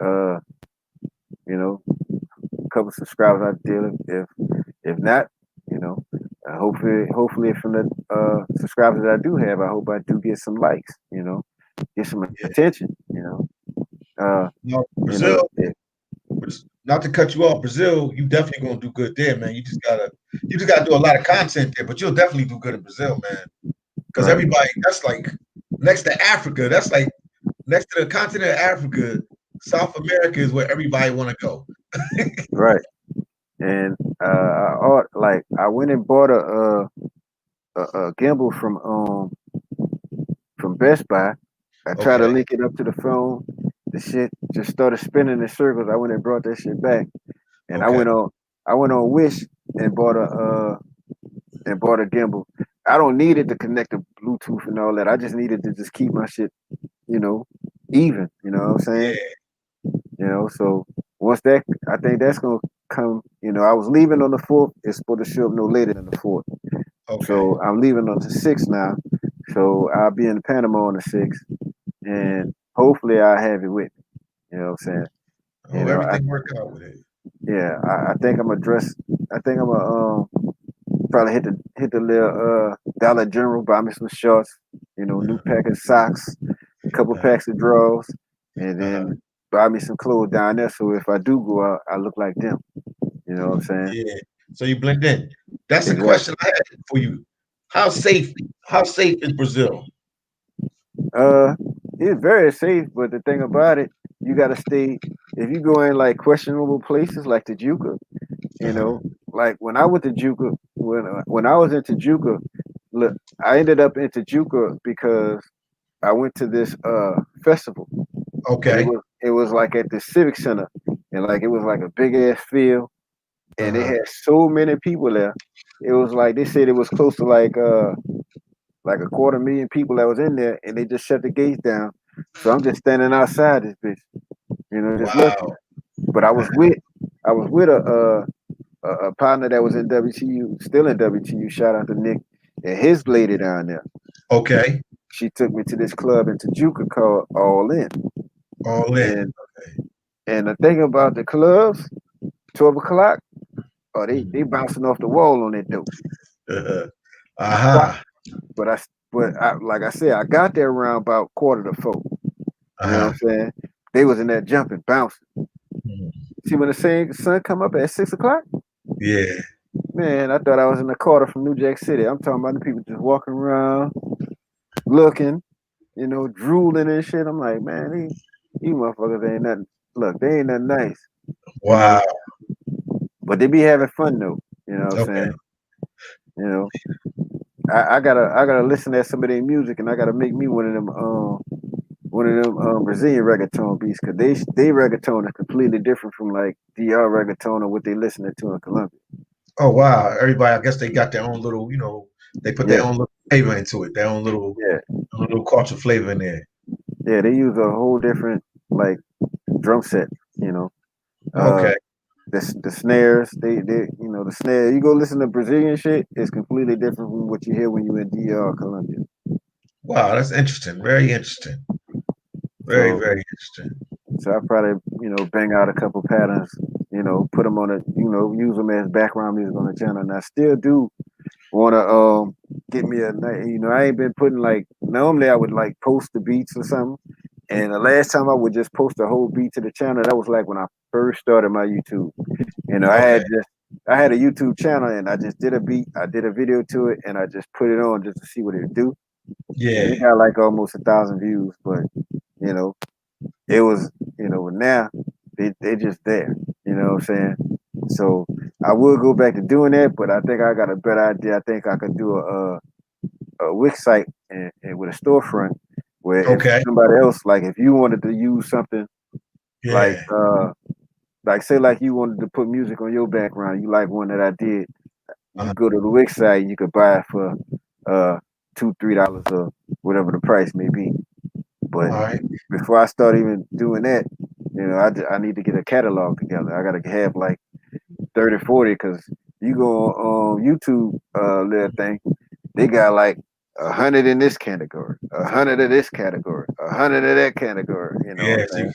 you know, couple subscribers out there. If not, you know, hopefully from the subscribers that I do have, I hope I do get some likes, you know, get some attention, you know. Brazil, you know, not to cut you off, Brazil, you definitely gonna do good there, man. You just gotta do a lot of content there, but you'll definitely do good in Brazil, man. Because everybody, that's like next to Africa, that's like next to the continent of Africa, South America is where everybody want to go. Right. And I went and bought a gimbal from Best Buy. I tried to Okay. link it up to the phone. The shit just started spinning in circles. I went and brought that shit back, and Okay. I went on Wish and bought a gimbal. I don't need it to connect to Bluetooth and all that. I just needed to just keep my shit, you know, even. You know what I'm saying? Yeah. You know, so once that, I think that's gonna come. You know, I was leaving on the 4th. It's supposed to show up no later than the 4th. Okay. So I'm leaving on the 6th now. So I'll be in Panama on the 6th, and hopefully I have it with me. You know what I'm saying? You Oh, know, everything worked out with it. yeah, I think I'm gonna dress. I think I'm gonna probably hit the little Dollar General, buy me some shorts, you know, new pack of socks, a couple Uh-huh. packs of drawers, and Uh-huh. then buy me some clothes down there. So if I do go out, I look like them. You know what I'm saying? Yeah. So you blend in. That's the question Exactly. I had for you. How safe? How safe is Brazil? Uh, it's very safe, but the thing about it, you gotta stay. If you go in like questionable places like the Juca, you Uh-huh. know, like when I went to Juca, when I was into Juca, look, I ended up into Juca because I went to this festival, and Okay. it was like at the Civic Center, and like it was like a big ass field, and they Uh-huh. had so many people there. It was like they said it was close to like a 250,000 people that was in there, and they just shut the gates down. So I'm just standing outside this bitch, you know, just looking. Wow. But I was with a partner that was in WTU, still in WTU. Shout out to Nick and his lady down there. Okay. She took me to this club in Tijuca called All In, All in. and the thing about the clubs, 12 o'clock, oh they bouncing off the wall on that dope. Uh-huh. Quiet. Uh-huh. But like I said, I got there around about 3:45. You know what Uh-huh. I'm saying? They was in there jumping, bouncing. Mhm. See when the sun come up at 6 o'clock, Yeah. man, I thought I was in the Carter from New Jack City. I'm talking about the people just walking around, looking, you know, drooling and shit. I'm like, man, these motherfuckers ain't nothing. Look, they ain't nothing nice, you know. Wow. But they be having fun though. You know what I'm Okay. saying? You know, I gotta listen to some of their music, and I gotta make me one of them Brazilian reggaeton beats, because they reggaeton is completely different from like DR reggaeton or what they listening to in Colombia. Oh wow. Everybody, I guess they got their own little, they put their Yeah, own little flavor into it, their yeah, own little culture flavor in there. yeah. They use a whole different like drum set. You know, uh, Okay. the snares. They you know the snare. You go listen to Brazilian shit. It's completely different from what you hear when you in DR Colombia. Wow, that's interesting. Very interesting. Very, So very interesting. so I probably bang out a couple patterns. You know, put them on a use them as background music on the channel. And I still do want to get me a night. You know, I ain't been putting like normally I would like post the beats or something. And the last time I would just post a whole beat to the channel, that was like when I first started my YouTube. You know, Okay. I had a YouTube channel and I just did a beat, I did a video to it, and I just put it on just to see what it would do. And Yeah. it got like almost 1,000 views, but you know, it was, now they just there. You know what I'm saying? So I would go back to doing that, but I think I got a better idea. I think I could do a Wix site and with a storefront where if Okay. somebody else, like if you wanted to use something like Yeah. say like you wanted to put music on your background, you like one that I did, you Uh-huh. go to the Wix site and you could buy it for $2-3 or whatever the price may be. All But right. before I start even doing that, I need to get a catalog together. I gotta have like 30, 40, because you go on YouTube little thing, they got like 100 in this category, 100 of this category, 100 of that category. You know what Yeah. I'm saying?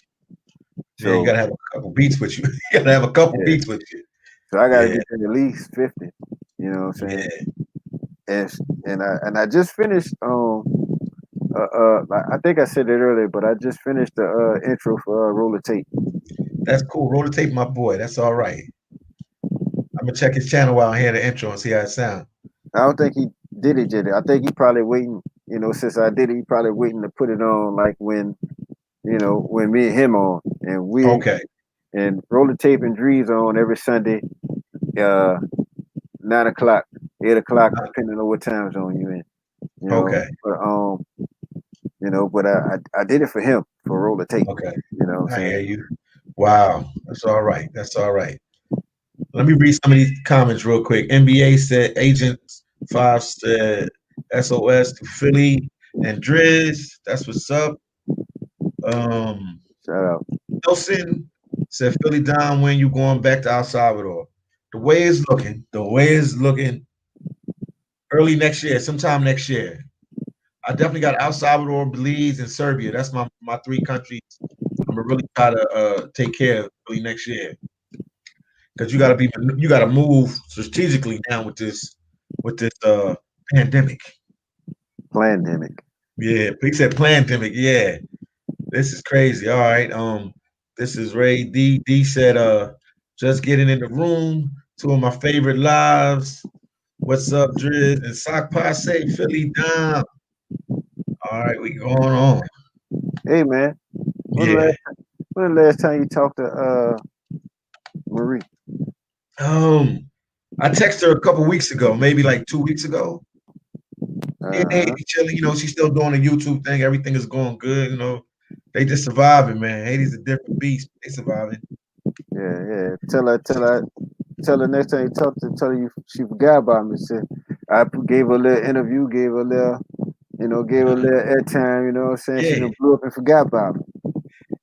Yeah, you So gotta have a couple beats with you. You gotta have a couple yeah, beats with you. so I gotta Yeah. get to at least 50. You know what I'm saying? Yeah. And I just finished I think I said it earlier, but I just finished the intro for Roller Tape. That's cool. Roll the tape, my boy. That's all right. I'm gonna check his channel while I hear the intro and see how it sounds. I don't think he did it yet. I think he probably waiting. Since I did it, he probably waiting to put it on like when me and him on, Okay. and Roller Tape and Dreeztv on every Sunday, uh 9 o'clock 8 o'clock, depending on what time zone you in. You know, Okay. but I did it for him, for roller tape. Okay. You know what I'm I hear saying? you. Wow. That's all right. That's all right. Let me read some of these comments real quick. NBA said Agent 5 said SOS to Philly and Driz. That's what's up. Shout out. Nelson said Philly down when you going back to El Salvador. The way it's looking early next year, sometime next year. I definitely got El Salvador, Belize, and Serbia. That's my 3 countries. I'm gonna really try to take care of early next year. Because you gotta move strategically now with this pandemic. Plandemic. Yeah, he said pandemic. Yeah, this is crazy. All right. This is Ray D. D said, just getting in the room. 2 of my favorite lives. What's up, Driz and Sock Passe, Philly down. All right, we going on. Hey man, when Yeah. the last time you talked to Marie? I texted her a couple weeks ago, maybe like 2 weeks ago. Yeah, Haiti chilling. You know, she's still doing the YouTube thing. Everything is going good. You know, they just surviving, man. Haiti's a different beast. They surviving. Yeah. Tell her next time you talk to her, tell her she forgot about me. Said I gave her a little interview, gave her a little, gave her a little airtime. You know what I'm saying? She Yeah, done blew up and forgot about me.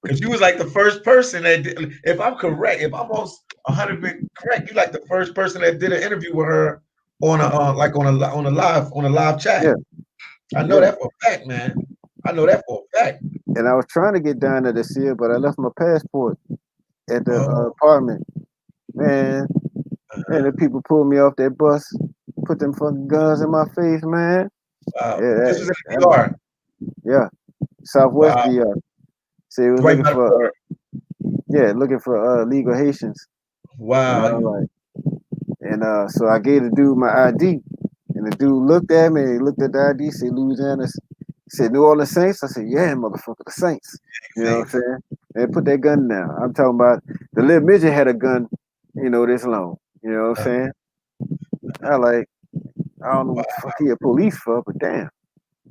because you was like the first person that did, if I'm correct, if I'm almost 100% correct, you like the first person that did an interview with her on a like on a live chat. Yeah. I know that for a fact, man. I know that for a fact. And I was trying to get down there to see her, but I left my passport at the Oh, apartment. Man, the people pulled me off that bus, put them fucking guns in my face, man. wow. Yeah, This was in the DR. yeah, Southwest Wow. DR. So he was Right looking by the for, border. looking for legal Haitians. Wow. So I gave the dude my ID, and the dude looked at me. He looked at the ID, said Louisiana, said New Orleans Saints. I said, yeah, motherfucker, the Saints. You know what I'm saying? And put that gun down. I'm talking about the little midget had a gun, this long. You know what I'm saying? I don't know what the fuck he a police for, but damn.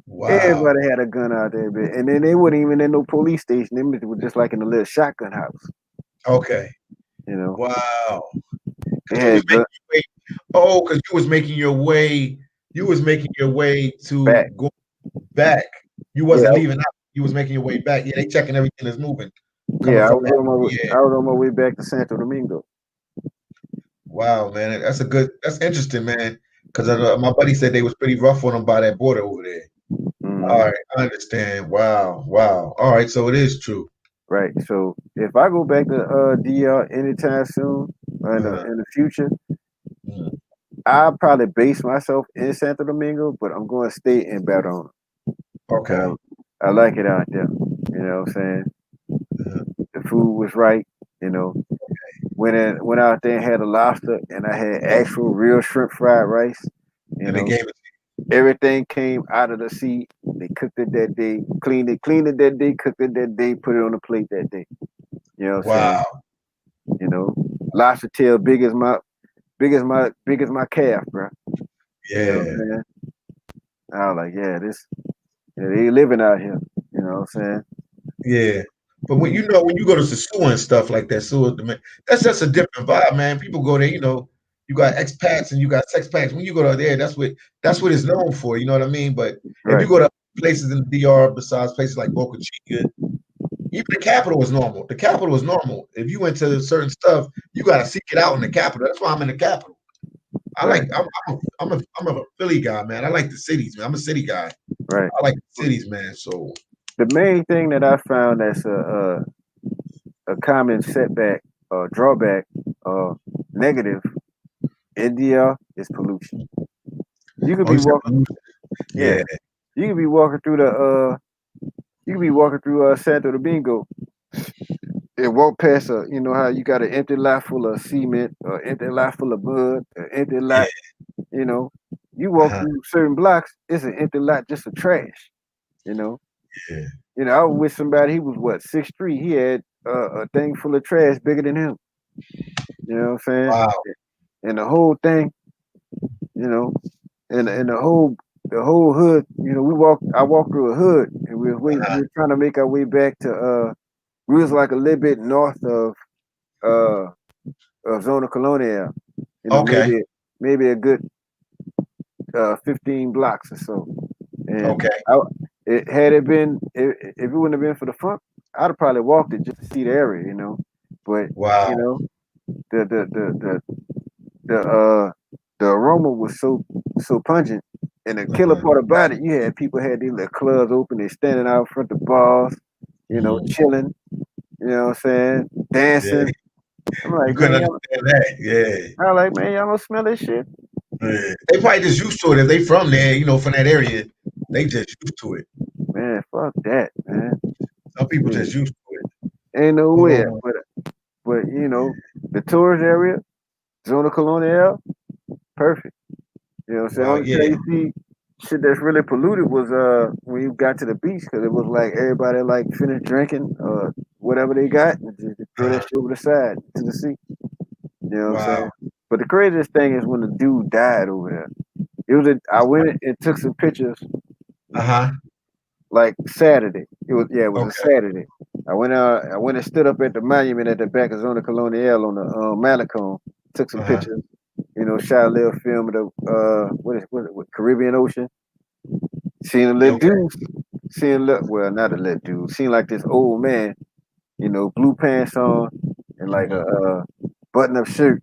Wow. Everybody had a gun out there, and then they wasn't even in no police station. Them were just like in a little shotgun house. Okay. You know. Wow. They You was had making your way. Oh, because you was making your way. You was making your way to back. go back. You wasn't leaving out. You was making your way back. Yeah, they checking everything that's moving. Coming Yeah, I from was that. on my way. Yeah. I was on my way back to Santo Domingo. Wow, man, that's interesting, man. Because my buddy said they was pretty rough on them by that border over there. All right, I understand. Wow. All right, so it is true. Right. So if I go back to DR anytime soon or in the future, I'll probably base myself in Santo Domingo, but I'm going to stay in Barcelona. Okay. I like it out there. You know what I'm saying? The food was right. You know, went out there and had a lobster, and I had actual real shrimp fried rice. And they gave it. Everything came out of the sea. They cooked it that day, cleaned it that day, cooked it that day, put it on the plate that day. You know what I'm saying? You know, lobster tail big as my calf, bro. Yeah. You know what I'm saying? I was like, they living out here. You know what I'm saying? Yeah. But when you go to Sasua and stuff like that, that's just a different vibe, man. People go there, you got expats and you got sexpats. When you go to there, that's what it's known for. You know what I mean? But if you go to places in the DR besides places like Boca Chica, even the capital is normal. The capital is normal. If you went to certain stuff, you got to seek it out in the capital. That's why I'm in the capital. I'm a Philly guy, man. I like the cities, man. I'm a city guy. Right. I like the cities, man. So the main thing that I found that's a common setback or drawback or negative India is pollution. You could be walking. Yeah. You could be walking through Santo Domingo and walk past how you got an empty lot full of cement or empty lot full of mud, an empty lot, you walk through certain blocks, it's an empty lot just of trash, Yeah. I was with somebody, he was 6'3", he had a thing full of trash bigger than him. You know what I'm saying? Wow. And the whole thing, you know, and the whole hood, you know, I walked through a hood, and we were trying to make our way back to we was like a little bit north of Zona Colonial, you know, Okay. maybe a good 15 blocks or so. And Okay. had it been, if it wouldn't have been for the funk, I'd have probably walked it just to see the area, you know. But Wow. you know, the aroma was so pungent, and the killer part about it, you had people had these little clubs open, they standing out front of bars, you know, chilling, you know what I'm saying, dancing. Yeah. I'm You like, couldn't man, understand that. Yeah. I'm like, man, y'all don't smell this shit? Yeah. They probably just used to it. If they from there, you know, from that area, they just used to it. Man, fuck that, man. Some people Shit. just used to it. Ain't nowhere, Oh, but you know, the tourist area, Zona Colonial, perfect. You know what I'm saying? wow. Only Yeah. time you see shit that's really polluted was when you got to the beach, because it was like everybody like finished drinking whatever they got and just throw that shit over the side to the sea. You know what I'm saying? Wow. But the craziest thing is when the dude died over there. I went and took some pictures Uh-huh. like Saturday. It was a Okay. Saturday. I went and stood up at the monument at the back of Zona Colonial on the Malecon. Took some Uh-huh. pictures. You know, shot a little film of the what Caribbean Ocean. Seeing a little Okay. dude. Well, not a little dude. Seeing like this old man. You know, blue pants on and like a button-up shirt.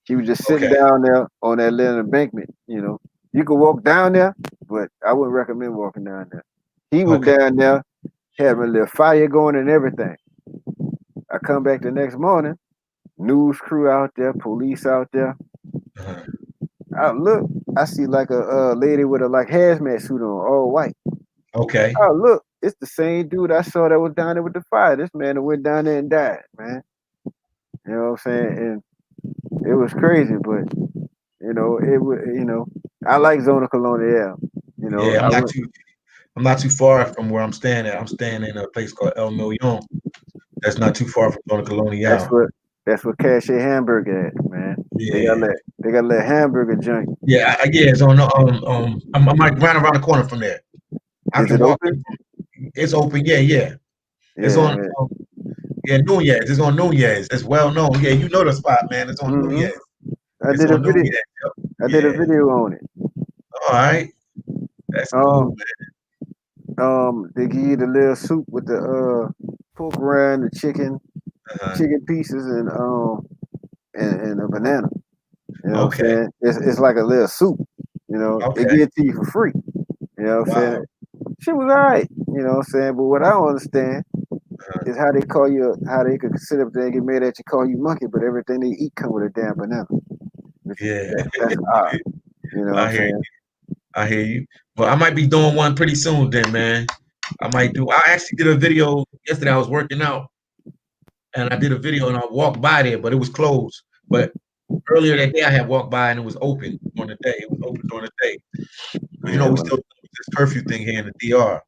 He was just sitting Okay. down there on that little embankment. You know, you could walk down there, but I wouldn't recommend walking down there. He was Okay. down there having a little fire going and everything. I come back the next morning, news crew out there, police out there. Uh-huh. I look, I see like a lady with a like hazmat suit on, all white. Okay. Oh look, it's the same dude I saw that was down there with the fire. This man that went down there and died, man. You know what I'm saying? And it was crazy, but you know, it was I like Zona Colonial. You know, Yeah, I'm not too far from where I'm staying at. I'm staying in a place called El Million. That's not too far from Zona that's Colonial. what Cache Hamburger at, man. Yeah. They got a little hamburger joint. Yeah, yeah, it's on I'm like around the corner from there. I Is can it walk in open? from, it's open, yeah, yeah. It's Yeah, on man. yeah, Nunez. It's on Nunez. It's well known. Yeah, you know the spot, man. It's on hmm Nunez. I It's did a on Nunez. video. Yep. I did a Yeah. video on it. All right. That's cool, Um, they give you the little soup with the pork rind, the man. chicken pieces, and a banana. You know what I'm Okay. saying? It's like a little soup. You know, they Okay. give it to you for free. You know what I'm Wow. saying? Shit was alright. You know what I'm saying? But what I don't understand Uh-huh. is how they could sit up there and get mad at you, call you monkey, but everything they eat come with a damn banana. Yeah. That's odd. You know what I'm I hear saying? you. I hear you. But I might be doing one pretty soon then, man. I actually did a video yesterday. I was working out and I did a video and I walked by there, but it was closed. But earlier that day I had walked by and it was open during the day. It was open during the day. You know, Yeah, we still do this curfew thing here in the DR.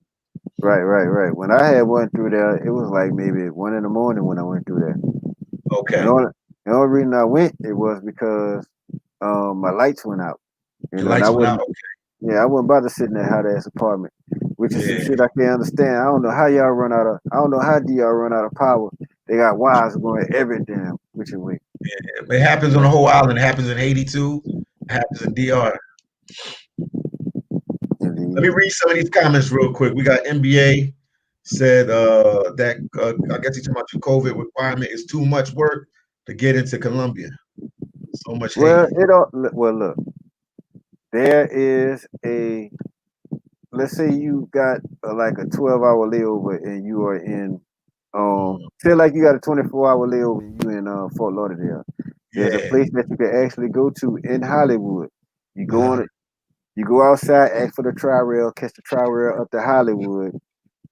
right. When I had went through there, it was like maybe 1 in the morning when I went through there. And Okay. the only reason I went it was because my lights went out. You Your know, and I lights went out. wouldn't I wasn't about to sit in that hot ass apartment, which is some Yeah. shit I can't understand. I don't know how DR run out of power. They got wires going every damn which way. It happens on the whole island. It happens in Haiti too. It happens in DR. Let me Indeed. read some of these comments real quick. We got NBA said that I guess he's talking about the COVID requirement is too much work to get into Colombia. So much hate. Look, there is a let's say you got like a 12-hour layover and you are in say like you got a 24-hour layover and you in Fort Lauderdale. There's a Yeah. place that you can actually go to in Hollywood. You go Uh-huh. on it, you go outside, ask for the tri-rail, catch the tri-rail up to Hollywood,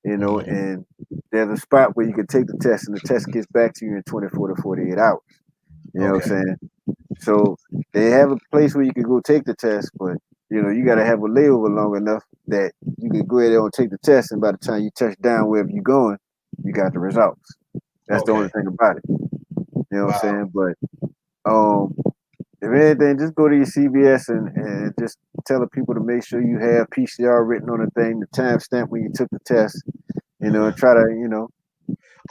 you know, Mhm. and there's a spot where you can take the test and the test gets back to you in 24 to 48 hours. You know what Okay. I'm saying? So they have a place where you can go take the test, but you know, you gotta have a layover long enough that you can go ahead and take the test, and by the time you touch down wherever you're going, you got the results. That's the only Okay. thing about it. You know what I'm Wow. saying? But um if anything, just go to your CVS and just tell the people to make sure you have PCR written on the thing, the timestamp when you took the test, you know, and try to,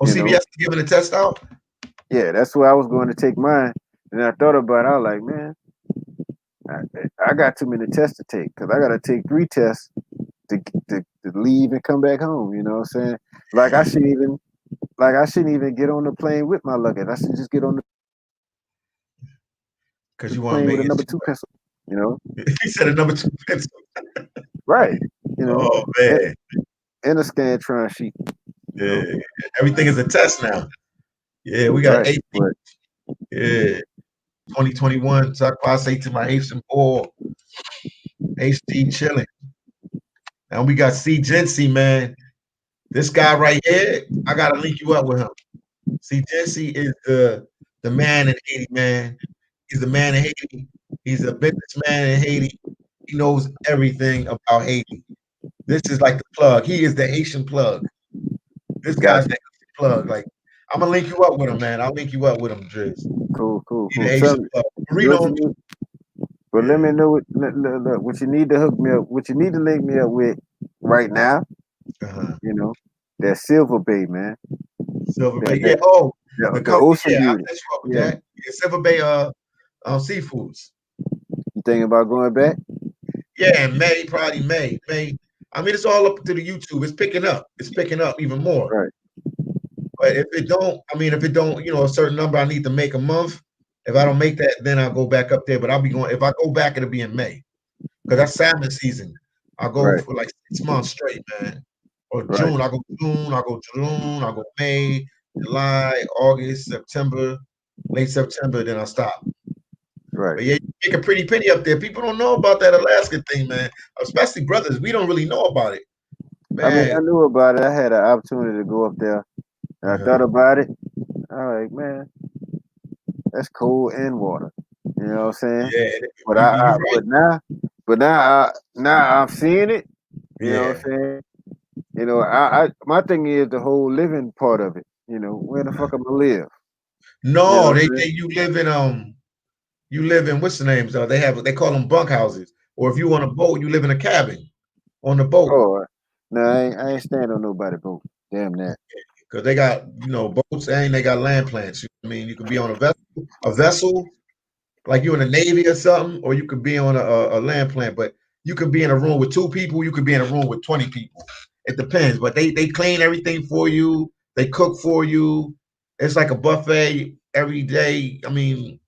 Oh, CBS is giving a test out? Yeah, that's where I was going to take mine. And I thought about it. I was like, man, I got too many tests to take because I got to take 3 tests to leave and come back home. You know what I'm saying? Like I shouldn't even get on the plane with my luggage. I should just get on the Because you want to plane make with a it. number 2 pencil. You know? He said a number 2 pencil. Right. You know? Oh man. And a Scantron sheet. Yeah. Everything is a test now. Yeah, we got 8. Yeah. 2021. So I say to my Haitian boy, HD chilling. And we got C Gency, man. This guy right here, I gotta link you up with him. C Gency is the man in Haiti, man. He's the man in Haiti. He's a businessman in Haiti. He knows everything about Haiti. This is like the plug. He is the Haitian plug. This guy's the Haitian plug. Like, I'm gonna link you up with him, man. I'll link you up with him, Driz. Cool. He's the Haitian plug. But let me know what you need to hook me up. What you need to link me up with right now. You know, that Silver Bay, man. Silver Bay. Yeah. Oh, the Ocean yeah, Beauty. I'll set you up with that. Yeah, Silver Bay seafoods. You thinking about going back? Yeah, in May, probably May. I mean, it's all up to the YouTube. It's picking up. It's picking up even more. Right. But if it don't, a certain number I need to make a month. If I don't make that, then I'll go back up there. But I'll be going. If I go back, it'll be in May, because that's salmon season. I'll go for like 6 months straight, man. Or June. I'll go June. I'll go May, July, August, September, late September. Then I'll stop. Right. But yeah, you make a pretty penny up there. People don't know about that Alaska thing, man. Especially brothers. We don't really know about it. Man. I mean, I knew about it. I had an opportunity to go up there. And I thought about it. I was like, man, that's cold and water. You know what I'm saying? Yeah. But now I'm seeing it. You know what I'm saying? You know, my thing is the whole living part of it. You know, where the fuck am I live? No, you live in what's the names? They call them bunk houses. Or if you on a boat, you live in a cabin on the boat. Oh, no, I ain't stand on nobody boat. Damn that. Because they got boats and they got land plants. I mean, you could be on a vessel, like you in the Navy or something, or you could be on a land plant. But you could be in a room with 2 people. You could be in a room with 20 people. It depends. But they clean everything for you. They cook for you. It's like a buffet every day. I mean,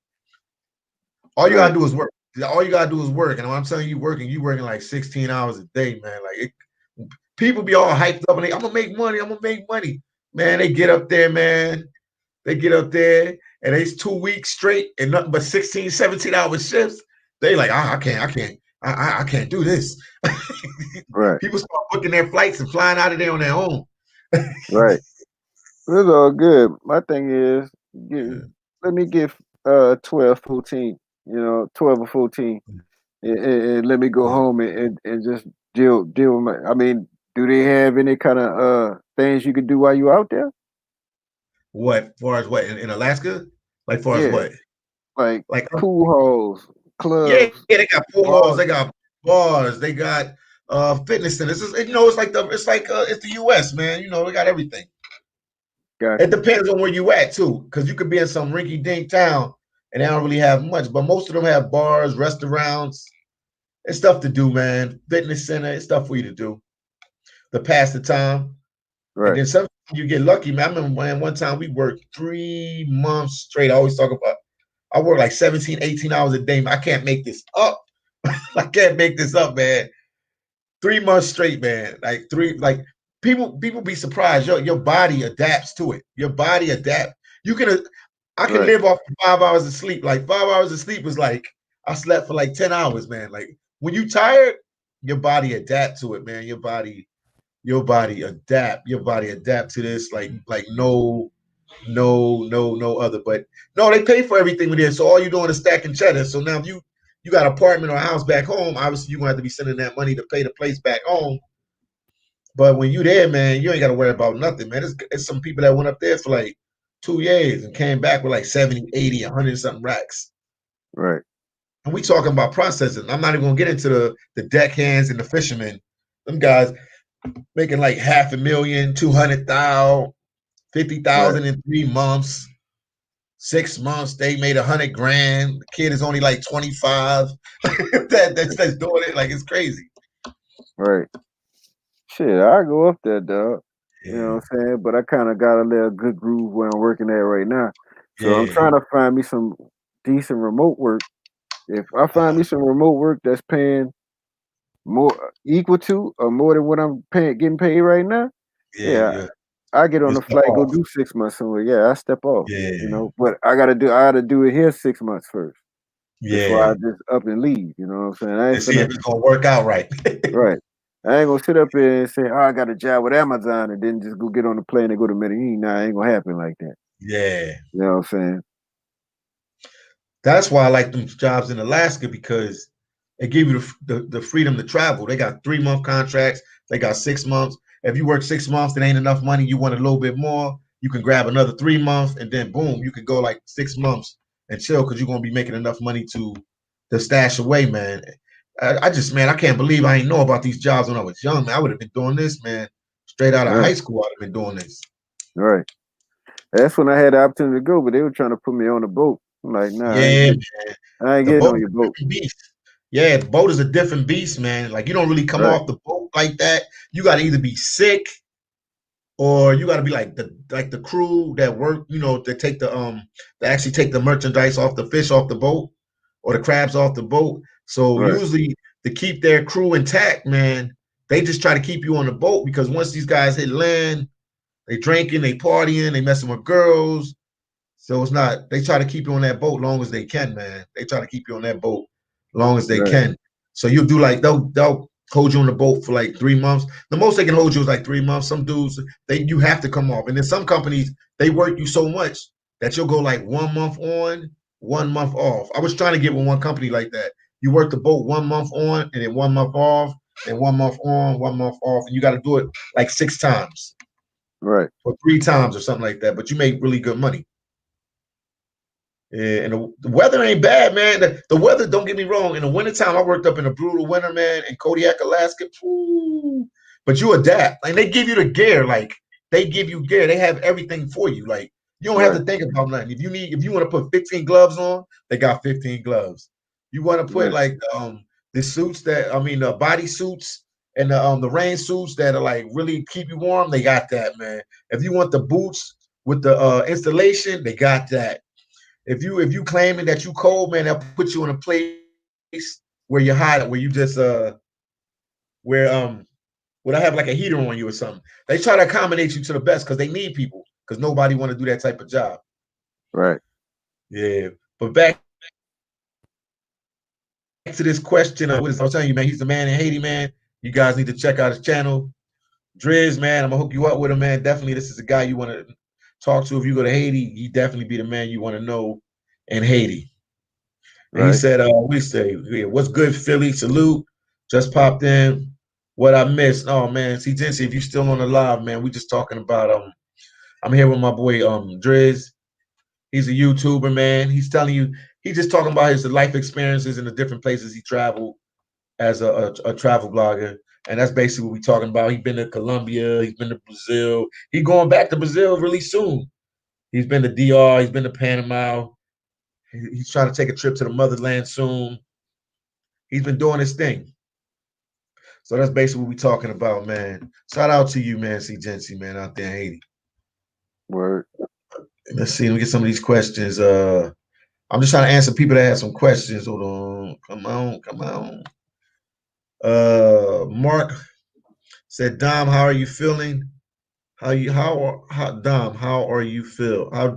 all you gotta do is work. All you gotta do is work. And when I'm telling you working like 16 hours a day, man. Like people be all hyped up and I'm gonna make money. Man, they get up there, man. They get up there and it's 2 weeks straight and nothing but 16, 17-hour shifts. They like, I can't do this. Right. People start booking their flights and flying out of there on their own. Right. It's all good. My thing is, let me get 12, 14, 12 or 14, and let me go home and just deal with my. I mean, do they have any kind of things you could do while you out there? What, far as what in Alaska? Like far as what? Like pool halls, clubs. Yeah, they got pool halls, they got bars, they got fitness centers. It's the US, man. You know, they got everything. Gotcha. It depends on where you at too, because you could be in some rinky-dink town and they don't really have much, but most of them have bars, restaurants, and stuff to do, man. Fitness center, it's stuff for you to do to pass the time. Right. And then sometimes you get lucky, man. I remember one time we worked 3 months straight. I work like 17, 18 hours a day. I can't make this up. I can't make this up, man. 3 months straight, man. People be surprised. Your body adapts to it. Your body adapt. I can live off 5 hours of sleep. Like 5 hours of sleep is like I slept for like 10 hours, man. Like when you tired, your body adapt to it, man. Your body adapt. Your body adapt to this like no other. But no, they pay for everything with it. So all you're doing is stacking cheddar. So now if you got an apartment or a house back home, obviously you're gonna have to be sending that money to pay the place back home. But when you there, man, you ain't got to worry about nothing, man. It's some people that went up there for like 2 years and came back with like 70, 80, 100 something racks. Right. And we talking about processing. I'm not even gonna get into the deckhands and the fishermen. Them guys making like $500,000, 200,000, 50,000 in 3 months. 6 months, they made 100 grand. The kid is only like 25. that's doing it. Like, it's crazy. Right. Shit, I go up there, dog. Yeah. You know what I'm saying? But I kind of got a little good groove where I'm working at right now. So I'm Yeah. trying to find me some decent remote work. If I find me some remote work that's paying more equal to or more than what I'm getting paid right now, yeah, I get on You the step flight, go off. do 6 months somewhere. Yeah, I step off. Yeah. You know, but I gotta do it here 6 months first before I Yeah. just up and leave. You know what I'm saying? I ain't And see if finna it's gonna work out right. right. I ain't gonna sit up there and say, "Oh, I got a job with Amazon," and then just go get on the plane and go to Medellin. Nah, it ain't gonna happen like that. Yeah. You know what I'm saying? That's why I like them jobs in Alaska, because it give you the freedom to travel. They got 3-month contracts. They got 6 months. If you work 6 months, it ain't enough money. You want a little bit more. You can grab another 3 months, and then boom, you could go like 6 months and chill, because you're gonna be making enough money to stash away, man. I just, man, I can't believe I ain't know about these jobs when I was young, man. I would have been doing this, man. Straight out of Right, high school, I'd have been doing this. right. That's when I had the opportunity to go, but they were trying to put me on the boat. I'm like, nah, Yeah, man. I ain't The getting boat on is your a boat. different beast. Yeah, the boat is a different beast, man. Like, you don't really come Right, off the boat like that. You got to either be sick, or you got to be like the crew that work, that take that actually take the merchandise off, the fish off the boat, or the crabs off the boat. So right, usually, to keep their crew intact, man, they just try to keep you on the boat, because once these guys hit land, they drinking, they partying, they messing with girls. So it's not, they try to keep you on that boat long as they can, man. They try to keep you on that boat long as they right, can. So you'll do like, they'll hold you on the boat for like 3 months. The most they can hold you is like 3 months. Some dudes, you have to come off. And then some companies, they work you so much that you'll go like 1 month on, 1 month off. I was trying to get with one company like that. You work the boat 1 month on, and then 1 month off, and 1 month on, 1 month off. And you got to do it like 6 times right, or 3 times or something like that. But you make really good money. Yeah, and the weather ain't bad, man. The weather, don't get me wrong. In the wintertime, I worked up in a brutal winter, man, in Kodiak, Alaska. Ooh, but you adapt. Like, they give you the gear. Like, they give you gear. They have everything for you. Like, you don't have right, to think about nothing. If you want to put 15 gloves on, they got 15 gloves. You want to put right, like the suits the body suits and the rain suits that are like really keep you warm, they got that, man. If you want the boots with the installation, they got that. If you claiming that you cold, man, they'll put you in a place where you're hot, where you just where I have like a heater on you or something. They try to accommodate you to the best, because they need people, because nobody want to do that type of job. right. Yeah. But back to this question of what is, I was telling you, man, he's the man in Haiti, man. You guys need to check out his channel. Driz, man, I'm gonna hook you up with him, man. Definitely, this is a guy you want to talk to if you go to Haiti. He definitely be the man you want to know in Haiti. And he Right. said, we say, yeah, what's good, Philly? Salute. Just popped in. What I missed. Oh man, see Jency, if you still on the live, man, we just talking about I'm here with my boy Driz. He's a YouTuber, man. He's telling you, he's just talking about his life experiences in the different places he traveled as a travel blogger. And that's basically what we're talking about. He's been to Colombia, he's been to Brazil. He's going back to Brazil really soon. He's been to DR, he's been to Panama. He's trying to take a trip to the motherland soon. He's been doing his thing. So that's basically what we're talking about, man. Shout out to you, man, C Gency, man, out there in Haiti. Word. Let's see, let me get some of these questions. I'm just trying to answer people that have some questions. Hold on. Come on. Mark said, Dom, how are you feeling? Dom, how are you feel? How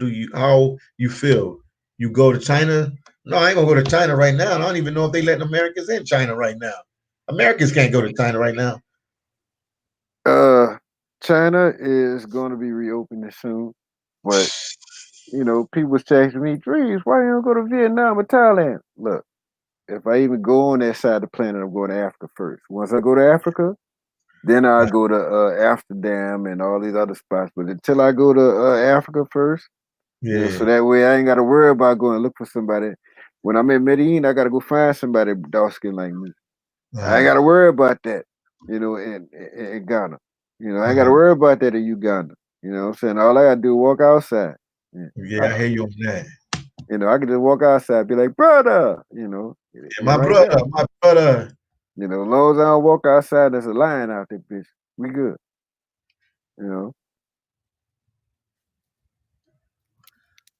you feel? You go to China? No, I ain't gonna go to China right now. I don't even know if they letting Americans in China right now. Americans can't go to China right now. China is going to be reopening soon, but people was texting me, Dreez, why you don't go to Vietnam or Thailand? Look, if I even go on that side of the planet, I'm going to Africa first. Once I go to Africa, then I go to Amsterdam and all these other spots. But until I go to Africa first, Yeah. so that way I ain't got to worry about going to look for somebody. when I'm in Medellin, I gotta go find somebody dark skin like me. I ain't Uh-huh. gotta worry about that, you know, in Ghana. You know, I ain't gotta Uh-huh. worry about that in Uganda. You know what I'm saying? All I gotta do is walk outside. Yeah, I hear you on that. You know, I can just walk outside, be like, brother, Yeah, and right there. my brother. You know, as long as I don't walk outside, there's a lion out there, bitch. We good. You know.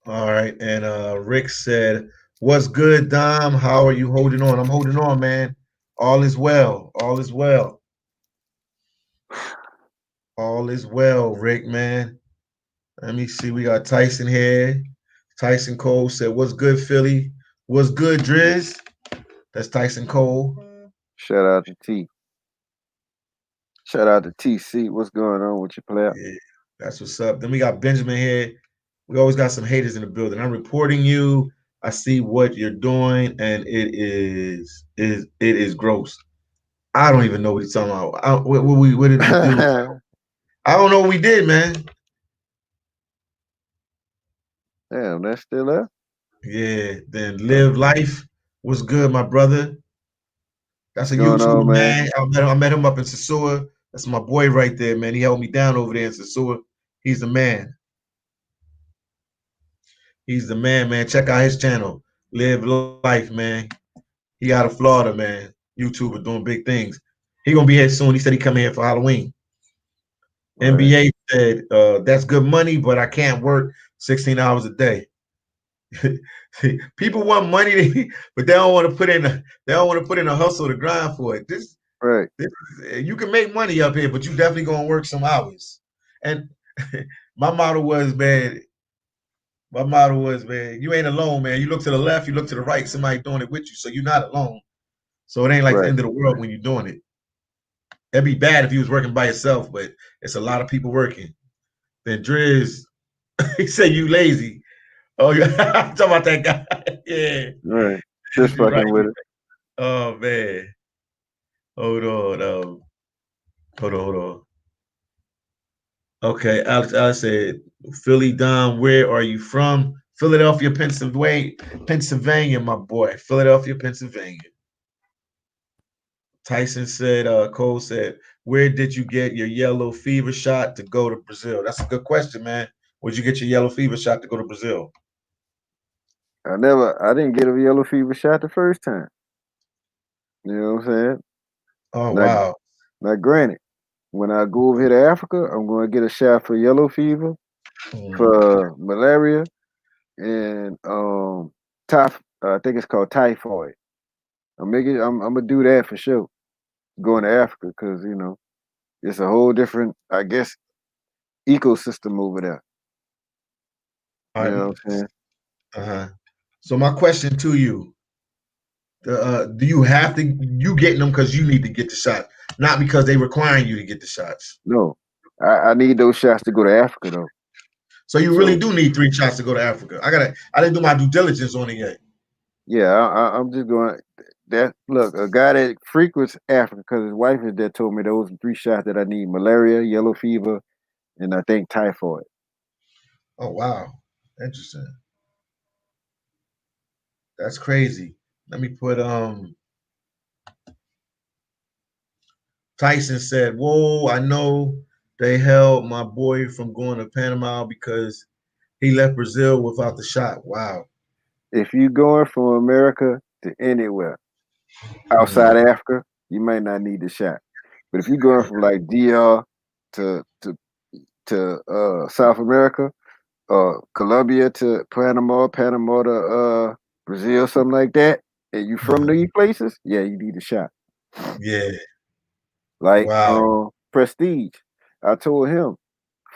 All right. And Rick said, "What's good, Dom? How are you holding on?" I'm holding on, man. All is well. All is well. All is well, Rick, man. Let me see. We got Tyson here. Tyson Cole said, "What's good, Philly? What's good, Driz?" That's Tyson Cole. Shout out to T. Shout out to TC. What's going on with your player? Yeah, that's what's up. Then we got Benjamin here. We always got some haters in the building. I'm reporting you. I see what you're doing, and it is gross. I don't even know what he's talking about. What did we do? I don't know what we did, man. Damn, that's still there? Yeah. Then live life. What's good, my brother? That's What's a going on, YouTuber, man? man. I met him up in Sasua. That's my boy right there, man. He held me down over there in Sasua. He's the man. He's the man, man. Check out his channel. Live life, man. He out of Florida, man. YouTuber doing big things. He gonna be here soon. He said he coming here for Halloween. Right. NBA said that's good money, but I can't work 16 hours a day. People want money, but they don't want to put in a hustle to grind for it. Right. You can make money up here, but you definitely gonna work some hours. And my motto was, man, you ain't alone, man. You look to the left, you look to the right, somebody doing it with you, so you're not alone. So it ain't like the Right. end of the world when you're doing it. It'd be bad if you was working by yourself, but it's a lot of people working. Then Driz, he said you lazy. Oh, you talking about that guy? Yeah, Right. Just you're right. fucking with it. Oh man, hold on, hold on. Okay, Alex said, Philly Don, where are you from? Philadelphia, Pennsylvania, my boy. Philadelphia, Pennsylvania. Tyson said, Cole said, where did you get your yellow fever shot to go to Brazil? That's a good question, man. Where'd you get your yellow fever shot to go to Brazil? I didn't get a yellow fever shot the first time. You know what I'm saying? Oh, Now, wow. now granted, when I go over here to Africa, I'm going to get a shot for yellow fever, for malaria, and I think it's called typhoid. I'm gonna do that for sure. Going to Africa because it's a whole different, I guess, ecosystem over there. All You right. know what I'm saying? Uh-huh. So my question to you, do you have to you getting them because you need to get the shot, not because they requiring you to get the shots? No, I need those shots to go to Africa though. So you really So do need 3 shots to go to Africa. I didn't do my due diligence on it yet. yeah, I'm just going. That look, a guy that frequents Africa because his wife is there told me those are 3 shots that I need: malaria, yellow fever, and I think typhoid. Oh wow. Interesting. That's crazy. Let me put Tyson said, whoa, I know they held my boy from going to Panama because he left Brazil without the shot. Wow. If you going from America to anywhere outside Mm. Africa, you might not need the shot. But if you're going from like DR to South America, Colombia to Panama, Panama to Brazil, something like that, and you from these places, yeah, you need a shot. Yeah. Like Wow. Prestige, I told him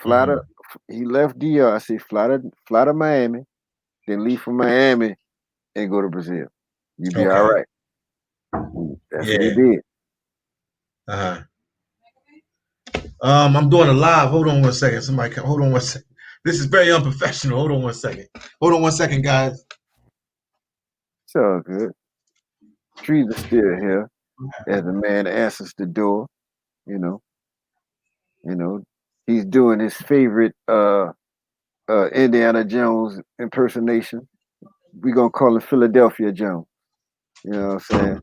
fly to. Mm-hmm. He left DR. I said fly to Miami, then leave from Miami and go to Brazil. You be all Okay. right. That's what he Yeah. did. Uh-huh. I'm doing a live. Hold on one second. Somebody come. Hold on one second. This is very unprofessional. Hold on one second. Hold on one second, guys. It's all good. Trees are still here as the man answers the door. You know, you know, he's doing his favorite Indiana Jones impersonation. we gonna call him Philadelphia Jones. You know what I'm saying?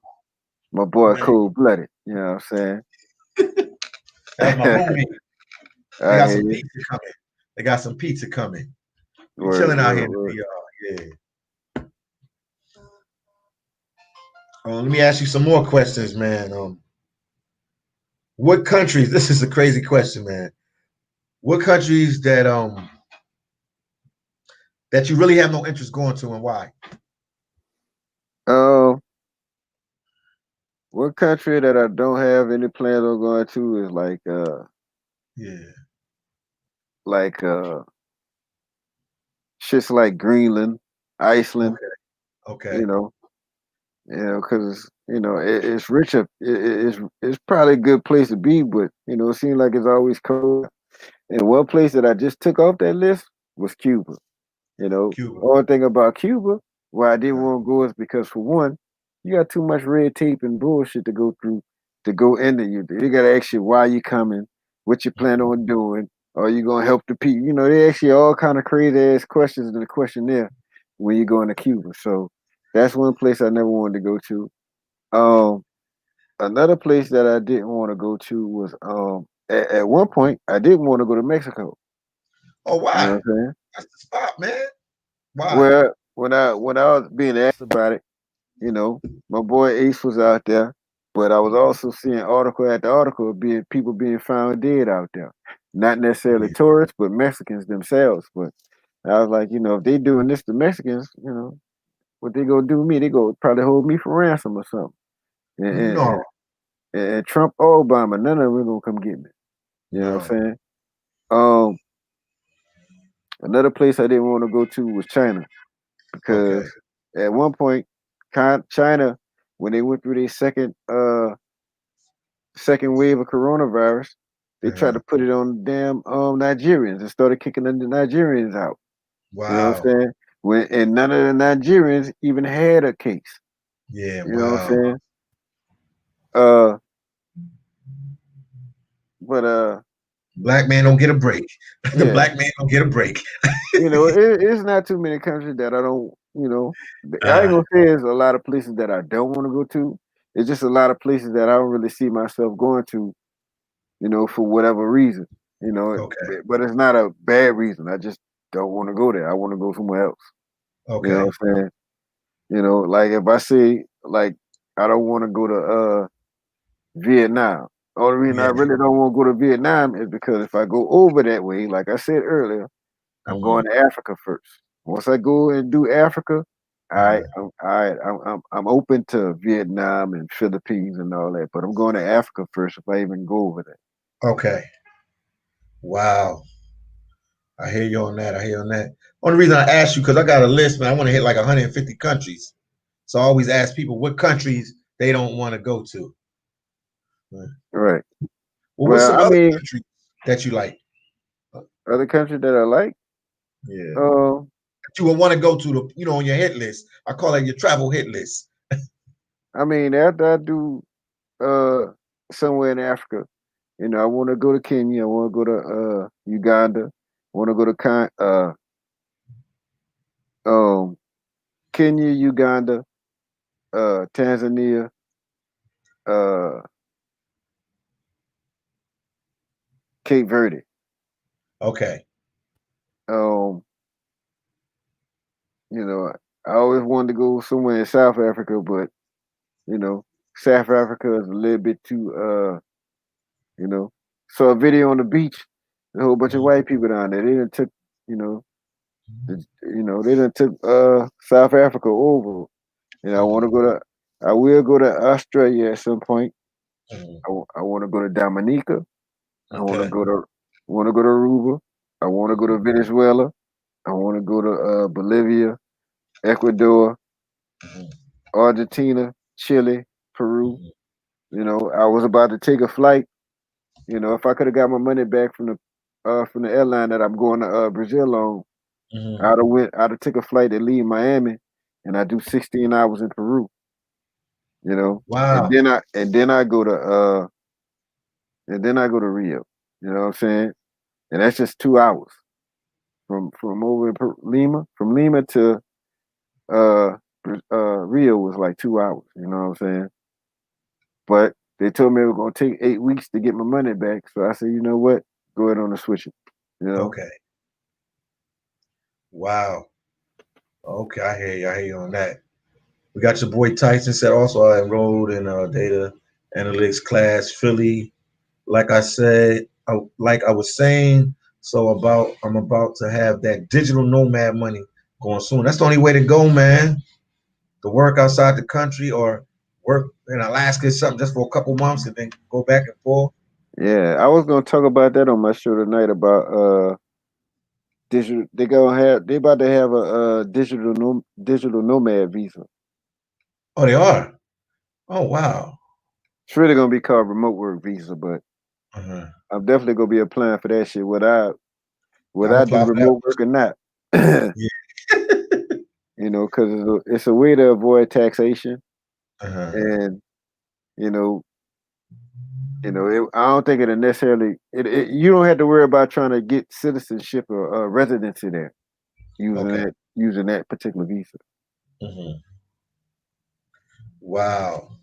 My boy, Man, cold blooded. You know what I'm that's my saying? homie. They I got hear some you. pizza coming. They got some pizza coming. We Word, chilling out here word, in word. the PR. Yeah. Let me ask you some more questions, man. What countries? This is a crazy question, man. What countries that you really have no interest going to, and why? One country that I don't have any plans on going to is Yeah. like shits like Greenland, Iceland. Okay. Okay. You know, because it's rich up. It's probably a good place to be, but it seems like it's always cold. And one place that I just took off that list was Cuba. Cuba. Only thing about Cuba, why I didn't want to go is because for one, you got too much red tape and bullshit to go through to go into you. They gotta ask you why you coming, what you plan on doing, are you gonna help the people? They ask you all kind of crazy ass questions in the questionnaire when you go into Cuba. So that's one place I never wanted to go to. Um, Another place that I didn't want to go to was at one point I didn't want to go to Mexico. Oh, You know why? what I'm saying? That's the spot, man. Why? Well, when I was being asked about it, my boy Ace was out there, but I was also seeing article after article of people being found dead out there. Not necessarily Yeah. tourists, but Mexicans themselves. But I was like, if they doing this to Mexicans, what they gonna do to me? They go probably hold me for ransom or something. And, and, No. and, and Trump or Obama, none of them are gonna come get me. You know what No. I'm saying? Um, Another place I didn't want to go to was China Okay. because at one point, China, when they went through their second wave of coronavirus, they tried to Uh-huh. put it on damn Nigerians and started kicking the Nigerians out. You know what Wow. I'm saying? And none of the Nigerians even had a case. Yeah. You know what I'm Wow. saying? Uh, but Black man don't get a break. The yeah, black man don't get a break. it's not too many countries that I don't. I ain't Uh, gonna say there's a lot of places that I don't want to go to. It's just a lot of places that I don't really see myself going to. For whatever reason. okay. But it's not a bad reason. I just don't want to go there. I want to go somewhere else. You know Okay. what I'm saying? Like if I say like I don't want to go to Vietnam. Only reason I Yeah. really don't want to go to Vietnam is because if I go over that way, like I said earlier, I'm Hmm. going to Africa first. Once I go and do Africa, Uh-huh. I'm open to Vietnam and Philippines and all that, but I'm going to Africa first if I even go over there. Okay. Wow. I hear you on that. I hear you on that. Only reason I asked you because I got a list, man. I want to hit like 150 countries. So I always ask people what countries they don't want to go to. Right. Right. Well, what's Well, some I other mean, countries that you like? other countries that I like, Yeah. uh, That you would want to go to on your hit list. I call it your travel hit list. I mean, after I do uh somewhere in Africa, I want to go to Kenya. I want to go to Uganda. I want to go to um Kenya, Uganda, Tanzania, uh Cape Verde. Okay. Um, I always wanted to go somewhere in South Africa, but you know, South Africa is a little bit too you know. Saw a video on the beach, a whole bunch of white people down there. They done took, you know, they done took South Africa over. I want to go to. I will go to Australia at some point. Mhm. I want to go to Dominica. I want to Okay. go to. Want to go to Aruba. I want to go to Venezuela. I want to go to Bolivia, Ecuador, Mhm. Argentina, Chile, Peru. Mhm. I was about to take a flight. If I could have got my money back from the airline that I'm going to Brazil on, Mhm. I'd have took a flight to leave Miami, and I do 16 hours in Peru. And Wow. then I go to Rio. You know what I'm saying? And that's just 2 hours from over in Lima, from Lima to Rio was like 2 hours. You know what I'm saying? But they told me it was gonna take 8 weeks to get my money back. So I said, you know what? Go ahead on and switch it. You know? Okay. Wow. Okay, I hear you. I hear you on that. We got your boy Tyson said also I enrolled in a data analytics class, Philly. Like I said, like I was saying, I'm about to have that digital nomad money going soon. That's the only way to go, man. To work outside the country or work in Alaska or something just for a couple months and then go back and forth. Yeah, I was gonna talk about that on my show tonight about digital. They about to have a digital nomad visa. Oh, they are. Oh, wow. It's really gonna be called remote work visa, but Uh-huh. I'm definitely gonna be applying for that shit. Would I'm I do applying for that. remote work or not? You Yeah. know, because it's a way to avoid taxation, Uh-huh. and you know, I don't think it'll necessarily. You don't have to worry about trying to get citizenship or residency there Okay. using that particular visa. Hmm. Wow.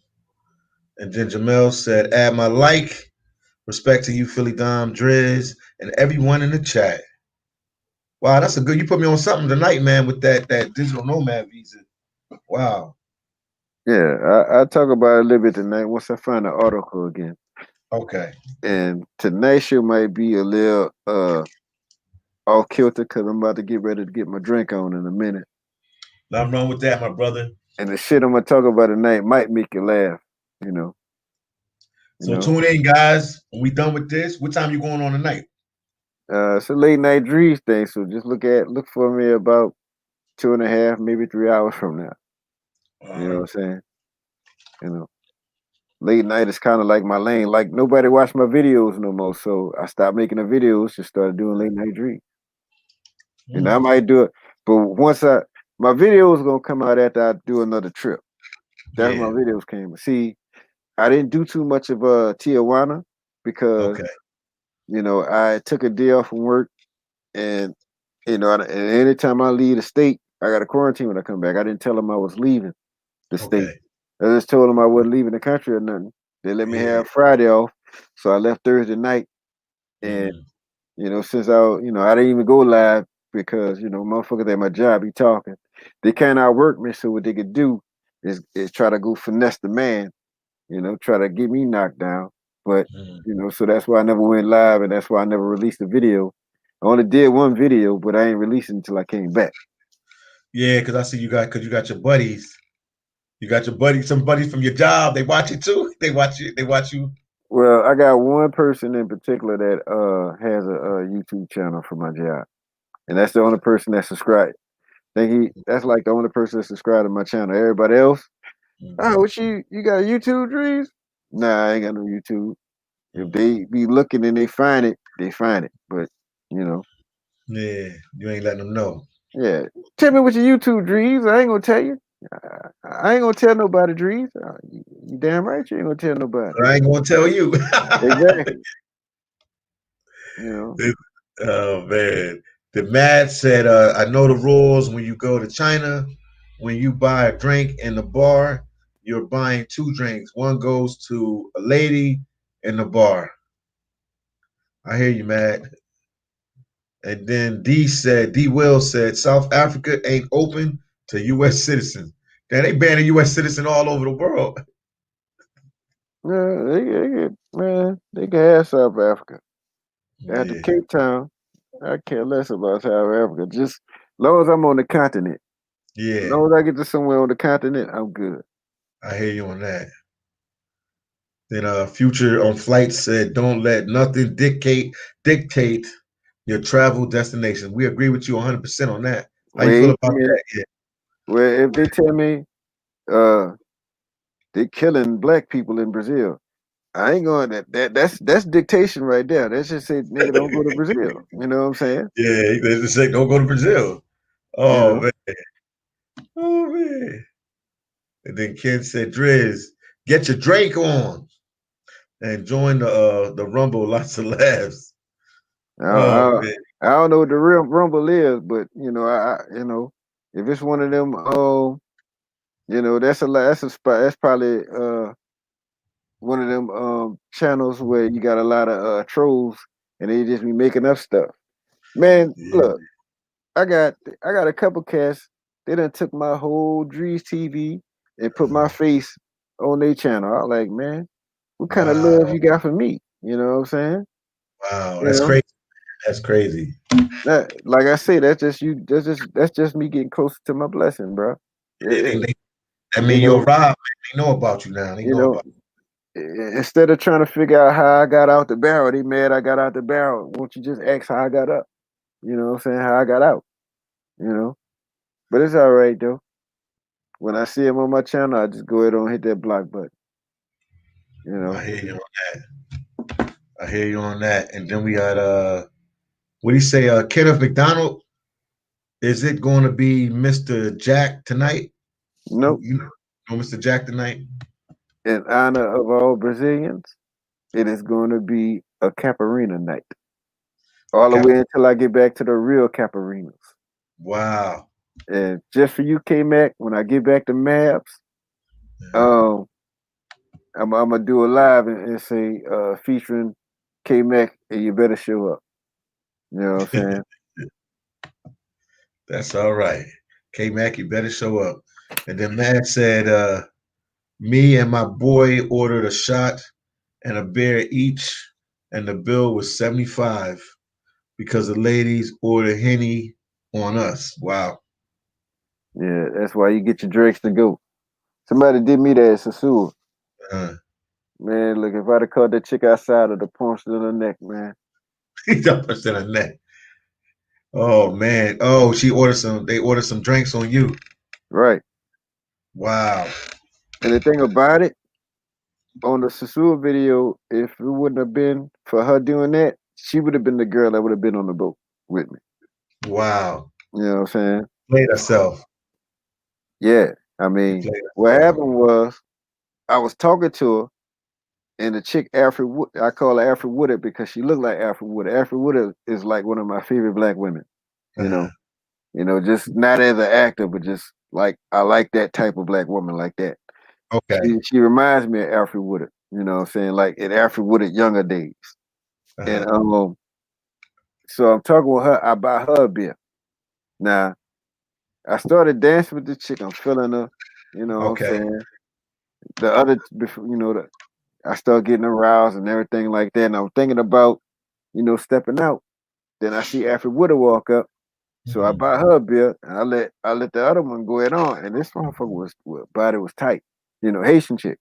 And then Jamel said, add my like. Respect to you, Philly Dom, Driz, and everyone in the chat. Wow, that's a good. You put me on something tonight, man, with that digital nomad visa. Wow. Yeah, I talk about it a little bit tonight once I find the article again. Okay. And tonight's show might be a little off kilter because I'm about to get ready to get my drink on in a minute. Nothing wrong with that, my brother. And the shit I'm gonna talk about tonight might make you laugh, you know. You So know. tune in, guys. When we done with this, what time you going on tonight? It's a late night Dreez thing, so just look for me about 2.5, maybe 3 hours from now. You know what I'm saying? You know. Late night is kind of like my lane. Like nobody watch my videos no more, so I stopped making the videos. Just started doing late night Dreez. And I might do it, but my videos gonna come out after I do another trip. That's when Yeah. my videos came. See, I didn't do too much of Tijuana because Okay. I took a day off from work, and and anytime I leave the state, I got to quarantine when I come back. I didn't tell them I was leaving the state. Okay. I just told them I wasn't leaving the country or nothing. They let me Yeah. have Friday off, so I left Thursday night. And Mm. since I didn't even go live because motherfuckers at my job be talking. They can't outwork me, so what they could do is try to go finesse the man, try to get me knocked down. But Mm. so that's why I never went live, and that's why I never released a video. I only did one video, but I ain't releasing until I came back. Yeah, because I see because you got your buddies. You got your buddies, some buddies from your job. They watch it too. They watch it. They watch you. Well, I got one person in particular that has a YouTube channel for my job, and that's the only person that subscribed. That's like the only person that subscribed to my channel. Everybody else, oh, Mm-hmm. what you got a YouTube, Dreez? Nah, I ain't got no YouTube. If they be looking and they find it, they find it. But Yeah, you ain't letting them know. yeah. Tell me what your YouTube, Dreez. I ain't gonna tell you. I ain't gonna tell nobody, Dreez. You damn right you ain't gonna tell nobody. I ain't gonna tell you. Exactly. You know. Oh man. The Mad said, I know the rules when you go to China. When you buy a drink in the bar, you're buying two drinks. One goes to a lady in the bar. I hear you, Matt. And then D Will said, South Africa ain't open to US citizens. Damn, they banning US citizens all over the world. Yeah, they can have South Africa. After Yeah, Cape Town, I care less about South Africa. Just as long as I'm on the continent. As yeah. long as I get to somewhere on the continent, I'm good. I hear you on that. Then Future on Flight said, don't let nothing dictate your travel destination. We agree with you 100% on that. How you feel Wait a about minute. that? Yeah. Well, if they tell me uh they killing black people in Brazil, I ain't going that's dictation right there. That's just say nigga don't go to Brazil. You know what I'm saying? Yeah, they just say don't go to Brazil. You Oh know. man. Oh man. And then Ken said, Driz, get your Drake on and join the Rumble. Lots of laughs. I, Oh I, man. I don't know what the real rumble is, but I if it's one of them, you know, that's a lot. That's a spot. That's probably one of them channels where you got a lot of trolls and they just be making up stuff. Man, Yeah. look, I got a couple cats. They done took my whole Dreeztv and put my face on their channel. I like, man, what kind of love Wow. you got for me? You know what I'm saying? Wow. You That's know, crazy. That's crazy. that like I say, that's just you. That's just me getting closer to my blessing, bro. I You mean, you know, arrived. They know about you now. They you know know. about Instead of trying to figure out how I got out the barrel, they mad I got out the barrel. Won't you just ask how I got up? You know what I'm saying? How I got out. You know, but it's all right though. When I see him on my channel, I just go ahead and hit that block button. You I know, hear you on that. I hear you on that. And then we got what do you say? Kenneth McDonald. Is it going to be Mr. Jack tonight? nope. You know Mr. Jack tonight? In honor of all Brazilians, it is going to be a Caparina night. All the Okay. way until I get back to the real Caparinas. Wow. And just for you, K Mac, when I get back to Maps, I'm gonna do a live and say featuring K Mac, and you better show up. You know what I'm saying? That's all right. K Mac, you better show up. And then Matt said, me and my boy ordered a shot and a beer each, and the bill was 75 because the ladies ordered Henny on us. Wow. Yeah, that's why you get your drinks to go. Somebody did me that at Sasua. Uh, Man, look, if I'd have caught that chick outside of the punch in the neck, man. he's up in the neck. Oh man. Oh, they ordered some drinks on you. Right. Wow. And the thing about it, on the Sasua video, if it wouldn't have been for her doing that, she would have been the girl that would have been on the boat with me. Wow. You know what I'm saying? Played herself. Yeah. I She mean, played what herself. happened was I was talking to her, and the chick Alfred Wood, I call her Alfred Woodard because she looked like Alfred Woodard. Alfred Woodard is like one of my favorite black women. You Uh-huh. know, just not as an actor, but just like I like that type of black woman like that. Okay. She reminds me of Alfred Woodard. You know what I'm saying? Like in Alfred Woodard younger days. Uh-huh. And so I'm talking with her. I buy her a beer. Now I started dancing with this chick. I'm feeling her. You know what I'm Okay. saying? The other, before, you know, I start getting aroused and everything like that. And I'm thinking about, stepping out. Then I see Alfred Woodard walk up. So I Mhm. buy her a beer and I let the other one go ahead on. And this motherfucker body was tight. Haitian chick.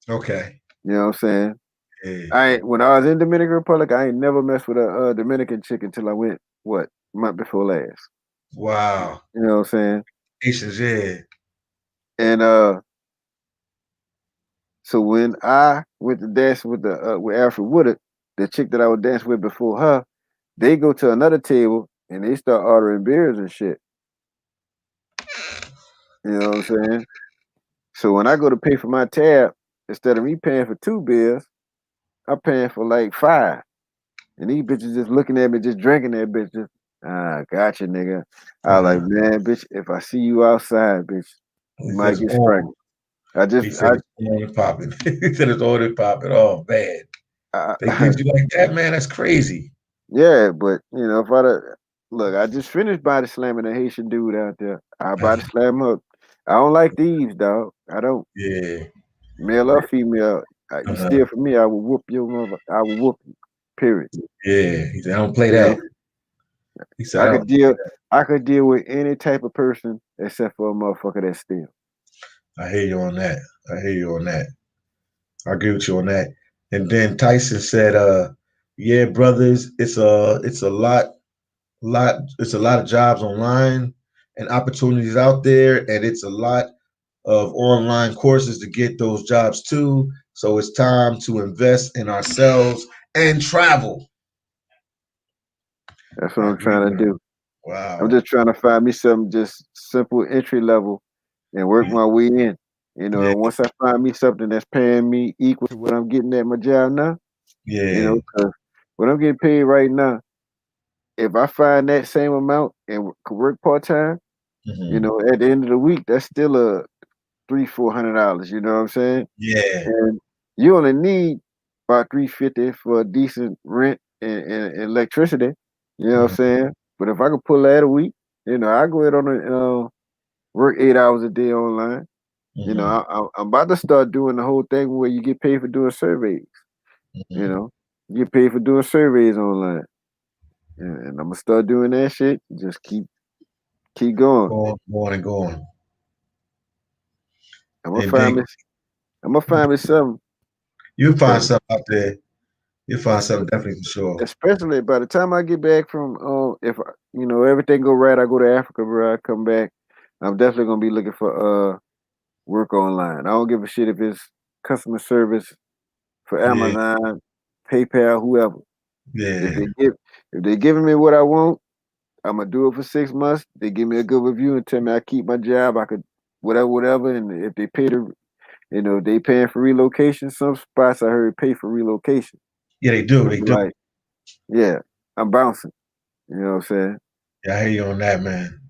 Okay. You know what I'm saying? Yeah. When I was in Dominican Republic, I ain't never messed with a Dominican chick until I went, month before last. Wow. You know what I'm saying? Haitians, yeah. And so when I went to dance with with Alfred Woodard, the chick that I would dance with before her, they go to another table and they start ordering beers and shit. You know what I'm saying? So when I go to pay for my tab, instead of me paying for 2 beers, I'm paying for like 5. And these bitches just looking at me, just drinking that bitch. Just, gotcha, nigga. I was like, Uh-huh. man, bitch, if I see you outside, bitch, you He might says get on. strangled. He said it's on and popping. He said it's on and popping. Oh man. They did you like that, man. That's crazy. yeah, but if look, I just finished body slamming a Haitian dude out there. I body slam up. I don't like thieves, dog. I don't. Yeah. Male or female. You Uh-huh. steal from me, I will whoop your mother. I will whoop you. Period. Yeah. He said, I don't play You know, that. He said, I I could don't. deal. I could deal with any type of person except for a motherfucker that steal. I hear you on that. I hear you on that. I agree with you on that. And then Tyson said, yeah, brothers, it's a it's a lot of jobs online and opportunities out there, and it's a lot of online courses to get those jobs too. So it's time to invest in ourselves and travel. That's what I I'm agree trying to with him. do. I'm Wow. just trying to find me something just simple entry level and work my way in. Yeah. And once I find me something that's paying me equal to what I'm getting at my job now, Yeah. because what I'm getting paid right now, if I find that same amount and could work part time, You know, at the end of the week, that's still a $300-400. You know what I'm saying? Yeah. And you only need about $350 for a decent rent and electricity. You know what I'm saying? But if I could pull that a week, you know, I go ahead on and work 8 hours a day online. You know, I'm about to start doing the whole thing where you get paid for doing surveys. You know, you get paid for doing surveys online, and I'm gonna start doing that shit. Just keep going. Going and going. I'm gonna And find then me. I'm gonna find me something. you find 'Cause something out there. You find something definitely for sure. especially by the time I get back from, if you know everything go right, I go to Africa, bro. I come back. I'm definitely gonna be looking for work online. I don't give a shit if it's customer service for Yeah. Amazon, PayPal, whoever. If Yeah. they giving me what I want, I'm gonna do it for 6 months. They give me a good review and tell me I keep my job. I could whatever. And if they pay they paying for relocation. Some spots I heard pay for relocation. Yeah, they do. I'd They be do. like, yeah, I'm bouncing. You know what I'm saying? Yeah, I hear you on that, man.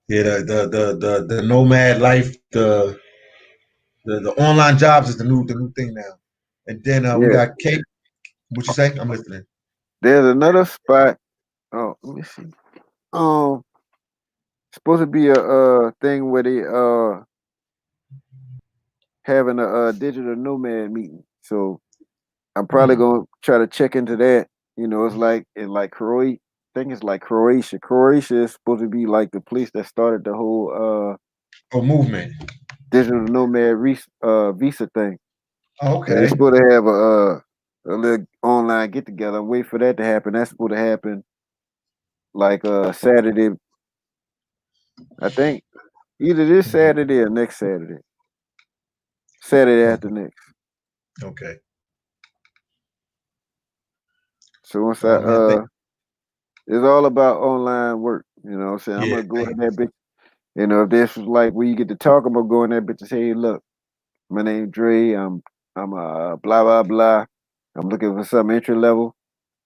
Yeah, the nomad life, the online jobs is the new thing now. And then we Yeah. got Kate. What you say? I'm listening. There's another spot. Oh, let me see. Um, supposed to be a thing where they having a digital nomad meeting. So I'm probably gonna try to check into that. You know, it's like in like Croatia. I think it's like Croatia. Croatia is supposed to be like the place that started the whole Movement. digital nomad visa thing. And they're Okay. supposed to have a little online get together. I'm waiting for that to happen. That's supposed to happen like Saturday. I think either this Saturday or next Saturday. Saturday after next. Okay. So once Oh man, it's all about online work. You know what I'm saying? I'm yeah, gonna go in that bitch. You know, if this was like where you get to talk, I'm gonna go in that bitch and say, hey, look, my name Dre. I'm blah blah blah. I'm looking for some entry level.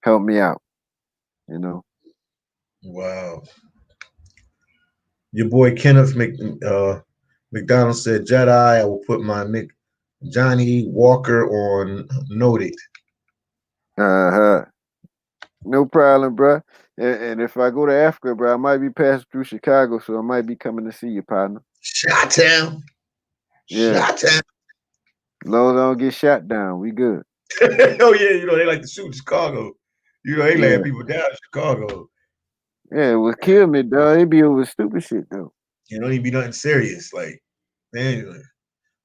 Help me out. You know. wow. Your boy Kenneth McDonald said, Jedi, I will put my Johnny Walker on noted. Uh-huh. No problem, bro. And if I go to Africa, bro, I might be passing through Chicago, so I might be coming to see you, partner. Shot town. Yeah. Shot town. As long as I don't get shot down, we good. Oh yeah, they like to shoot in Chicago. They Yeah. laying people down in Chicago. Yeah, what killed me, dog, it be over stupid shit, though. Don't even be nothing serious. Like, man,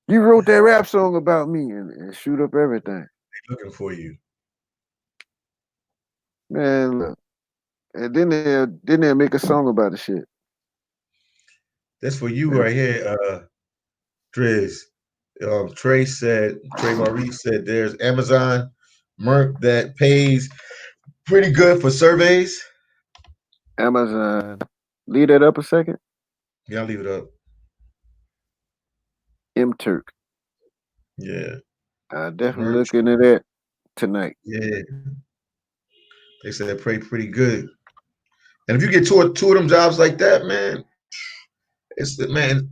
You wrote that rap song about me and shoot up everything. they looking for you. Man, look. And then they'll make a song about the shit. That's for you Man. right here, Driz. Trey Maurice said there's Amazon Merc that pays pretty good for surveys. Amazon. Leave that up a second. Yeah, I'll leave it up. M-Turk. Yeah. I definitely Merch. look into that tonight. Yeah. They said pay pretty good. And if you get two of them jobs like that, man, man.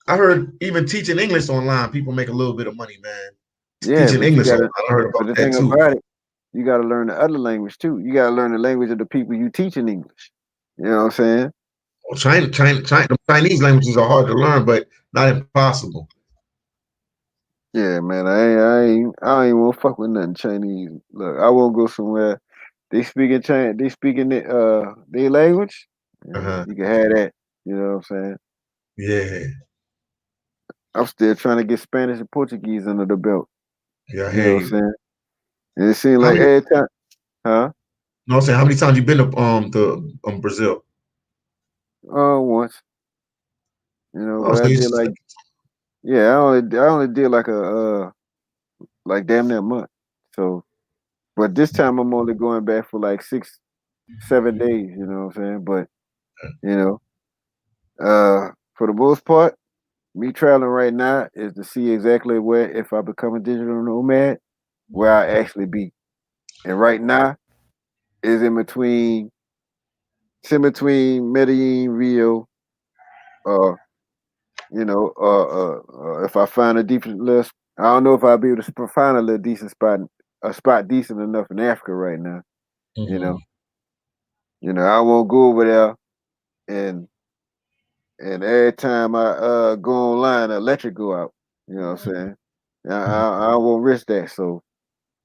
I heard even teaching English online, people make a little bit of money, man. Yeah, Teaching but you English online, gotta I heard but about the that thing too. about it, you gotta learn the other language too. You gotta learn the language of the people you teach in English. You know what I'm saying? Well, Chinese languages are hard to learn, but not impossible. Yeah, man. I ain't wanna fuck with nothing Chinese. Look, I won't go somewhere. They speaking Chinese, they speaking their language. Yeah, Uh-huh. you can have that. You know what I'm saying? Yeah. I'm still trying to get Spanish and Portuguese under the belt. Yeah, I You hear know what I'm you. saying? And it seems How like many every time, huh? No, I'm saying how many times you been to Brazil? Once, Oh, but so I you did like, yeah, I only did like like damn near a month. So, but this time I'm only going back for like 6, 7 days. You know what I'm saying? But you know, for the most part, me traveling right now is to see exactly where if I become a digital nomad, where I actually be. And right now is it's in between Medellin, Rio, you know, if I find a decent list, I don't know if I'll be able to find a little decent spot, a spot decent enough in Africa right now. You know, I won't go over there and every time I go online, the electric go out. You know what I'm saying? I won't risk that. So,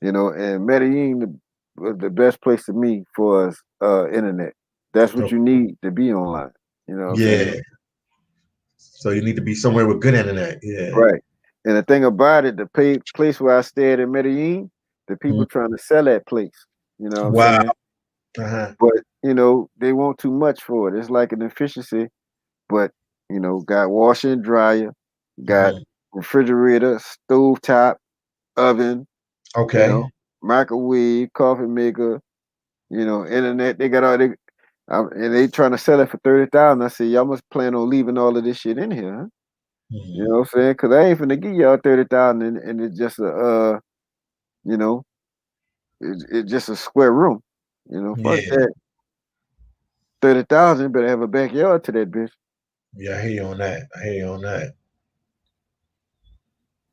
you know, and Medellin was the best place to me for us, internet. That's what you need to be online. You know what I'm saying? So you need to be somewhere with good internet. Yeah. Right. And the thing about it, the place where I stayed in Medellin, the people trying to sell that place. You know what I'm Wow. saying? But, you know, they want too much for it. It's like an efficiency, but, you know, got washer and dryer, got refrigerator, stove top, oven, you Okay. know, microwave, coffee maker, you know, internet. They got all they, and they trying to sell it for 30,000. I said, y'all must plan on leaving all of this shit in here, huh? You know what I'm saying? Because I ain't finna give y'all 30,000 and it's just a, you know, it's just a square room. You know, fuck that. 30,000 better have a backyard to that bitch. Yeah, I hear you on that. I hear you on that.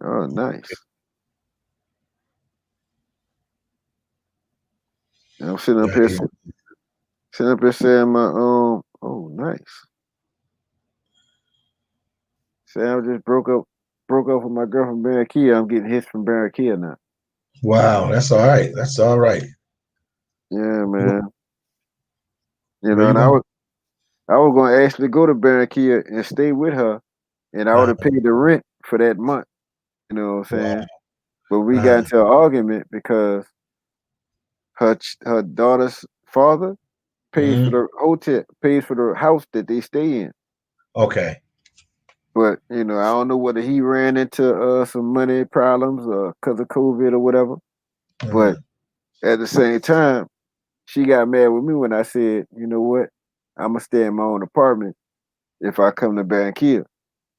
Oh, nice. And I'm sitting up here, saying my oh, nice. Sam just broke up with my girl from Barranquilla. I'm getting hits from Barranquilla now. Wow, that's all right. That's all right. Yeah, man. You Where know, you and going? I was gonna actually go to Barranquilla and stay with her, and I would have paid the rent for that month. You know what I'm saying? But we got into an argument because her daughter's father pays for the hotel, pays for the house that they stay in. Okay. But you know, I don't know whether he ran into some money problems or because of COVID or whatever. But at the same time, she got mad with me when I said, you know what, I'm gonna stay in my own apartment if I come to Barranquilla.